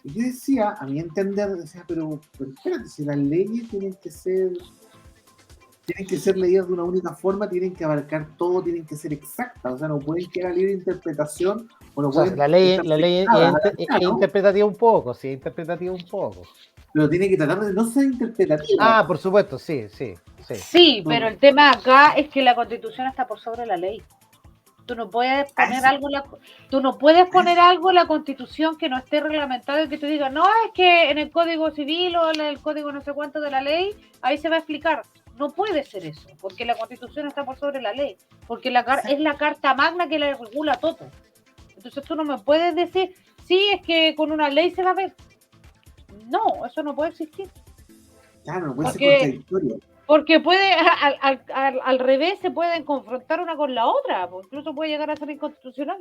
Y yo decía, a mi entender, decía, pero espérate, si las leyes tienen que ser leídas de una única forma, tienen que abarcar todo, tienen que ser exactas, o sea, no pueden quedar libre de interpretación, o no pueden La ley es ¿no? interpretativa un poco, sí, interpretativa un poco. Pero tiene que tratar de no ser interpretativa. Por supuesto, sí. Sí, pero el tema acá es que la Constitución está por sobre la ley. Tú no puedes poner algo en la Constitución que no esté reglamentado y que tú digas, no, es que en el Código Civil o en el Código no sé cuánto de la ley, ahí se va a explicar. No puede ser eso, porque la Constitución está por sobre la ley, porque es la Carta Magna que la regula todo. Entonces tú no me puedes decir, sí, es que con una ley se va a ver. No, eso no puede existir. Claro, no puede ser contradictorio. Porque al revés se pueden confrontar una con la otra, pues incluso puede llegar a ser inconstitucional.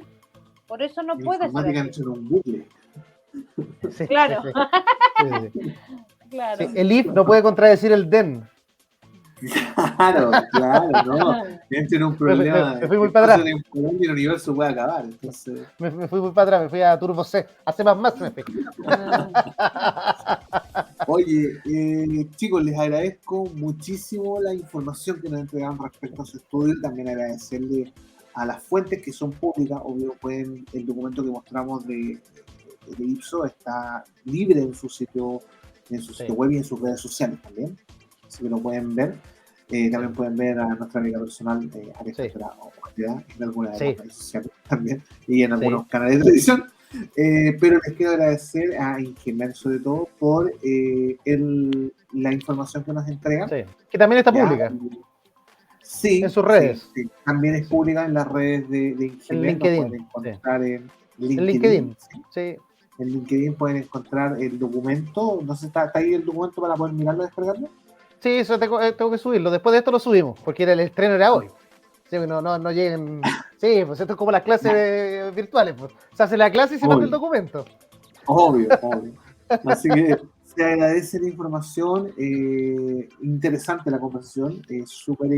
Por eso no puede ser así. Un bucle. Sí, claro. Sí. Claro. Sí, el if no puede contradecir el den. Claro, no. Tienen un problema. Me fui muy para atrás. Y el universo puede acabar. Entonces... Me fui muy para atrás, me fui a Turbo C. Hace más me fui. Oye, chicos, les agradezco muchísimo la información que nos entregaron respecto a su estudio. También agradecerle a las fuentes que son públicas. Obvio, el documento que mostramos de Ipsos está libre en su sitio web y en sus redes sociales también. Así que lo pueden ver. También pueden ver a nuestra amiga personal, Alejandra Ojeda, en algunas de las redes sociales también y en algunos canales de televisión. Pero les quiero agradecer a Ingemer sobre todo por la información que nos entregan. Sí, que también está pública. Sí, en sus redes. Sí, también es pública en las redes de Ingemer. En LinkedIn. Pueden encontrar en LinkedIn. Sí. En LinkedIn pueden encontrar el documento. No sé, ¿está ahí el documento para poder mirarlo y descargarlo? Sí, eso tengo que subirlo. Después de esto lo subimos, porque el estreno era hoy. Sí, no lleguen. Sí, pues esto es como las clases virtuales. Pues. Se hace la clase y se manda el documento. Obvio. Así que se agradece la información. Interesante la conversación. Súper,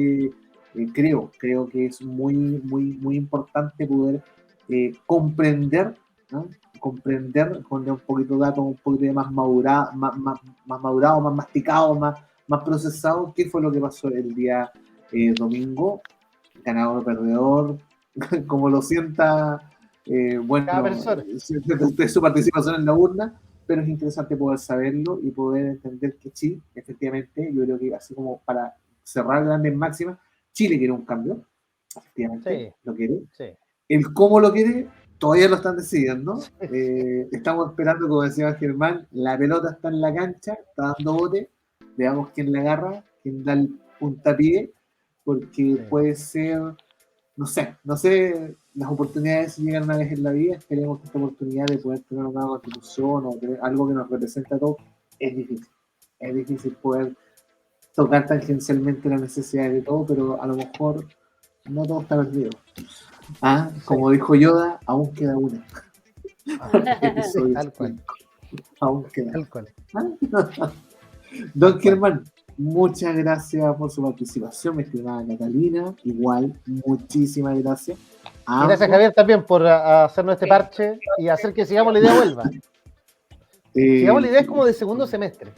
creo que es muy importante poder comprender, ¿no? Comprender con un poquito de datos, un poquito de más madurado, más masticado, más procesado, qué fue lo que pasó el día domingo, ganador o perdedor, como lo sienta, cada persona. De su participación en la urna, pero es interesante poder saberlo y poder entender que sí, efectivamente, yo creo que así como para cerrar grandes máximas, Chile quiere un cambio, efectivamente, lo quiere. Sí. El cómo lo quiere, todavía lo están decidiendo. Estamos esperando, como decía Germán, la pelota está en la cancha, está dando bote. Veamos quién la agarra, quién da el puntapié, porque puede ser, no sé, las oportunidades llegan una vez en la vida. Esperemos que esta oportunidad de poder tener una nueva constitución o tener algo que nos represente a todos es difícil. Es difícil poder tocar tangencialmente las necesidades de todos, pero a lo mejor no todo está perdido. Como dijo Yoda, aún queda una. Tal cual. Aún queda. Tal cual. Don Germán, muchas gracias por su participación, mi estimada Catalina. Igual, muchísimas gracias. Gracias, Javier, también por hacernos este parche y hacer que Sigamos la Idea vuelva. Sigamos la Idea es como de segundo semestre.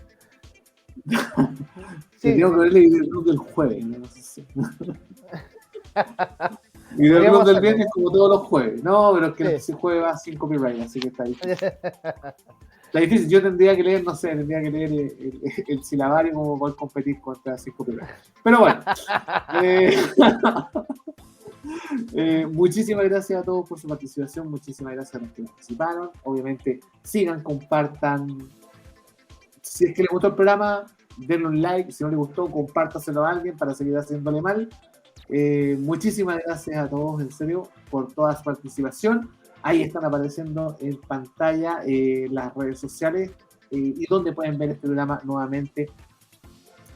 Sí, tengo que verle el club del jueves, no sé si. Y el club del viernes como todos los jueves. No, pero es que ese jueves va sin copyright, así que está difícil. Está difícil, yo tendría que leer, el silabario como poder competir contra sin copyright. Pero bueno. Muchísimas gracias a todos por su participación, muchísimas gracias a los que participaron. Obviamente, sigan, compartan. Si es que les gustó el programa, denle un like. Si no les gustó, compártaselo a alguien para seguir haciéndole mal. Muchísimas gracias a todos, en serio, por toda su participación. Ahí están apareciendo en pantalla las redes sociales. y dónde pueden ver este programa nuevamente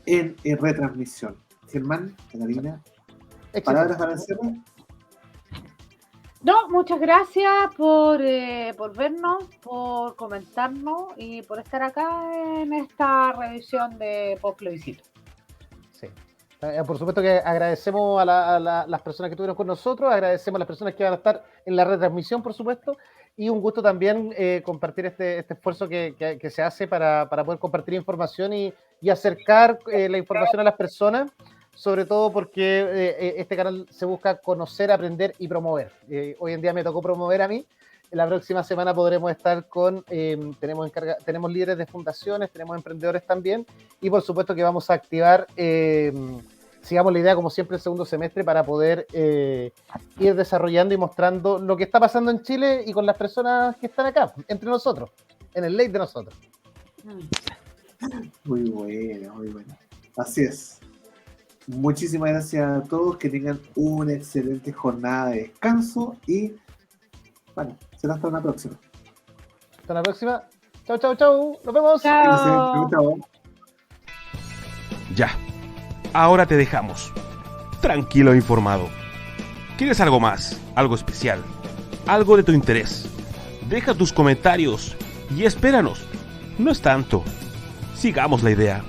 en retransmisión. Germán, Catalina, palabras para el cierre. No, muchas gracias por vernos, por comentarnos y por estar acá en esta revisión de post plebiscito. Sí. Por supuesto que agradecemos a las personas que estuvieron con nosotros, agradecemos a las personas que van a estar en la retransmisión, por supuesto, y un gusto también compartir este esfuerzo que se hace para poder compartir información y acercar la información a las personas, sobre todo porque este canal se busca conocer, aprender y promover. Hoy en día me tocó promover a mí. La próxima semana podremos estar con, tenemos líderes de fundaciones, tenemos emprendedores también, y por supuesto que vamos a activar, sigamos la idea como siempre el segundo semestre para poder ir desarrollando y mostrando lo que está pasando en Chile y con las personas que están acá, entre nosotros, en el late de nosotros. Muy buena, muy buena. Así es. Muchísimas gracias a todos, que tengan una excelente jornada de descanso y bueno, será hasta una próxima. Hasta la próxima. Chau, chau, chau. Nos vemos. Chao. Chao. Ya, ahora te dejamos. Tranquilo e informado. ¿Quieres algo más? ¿Algo especial? ¿Algo de tu interés? Deja tus comentarios y espéranos. No es tanto. Sigamos la idea.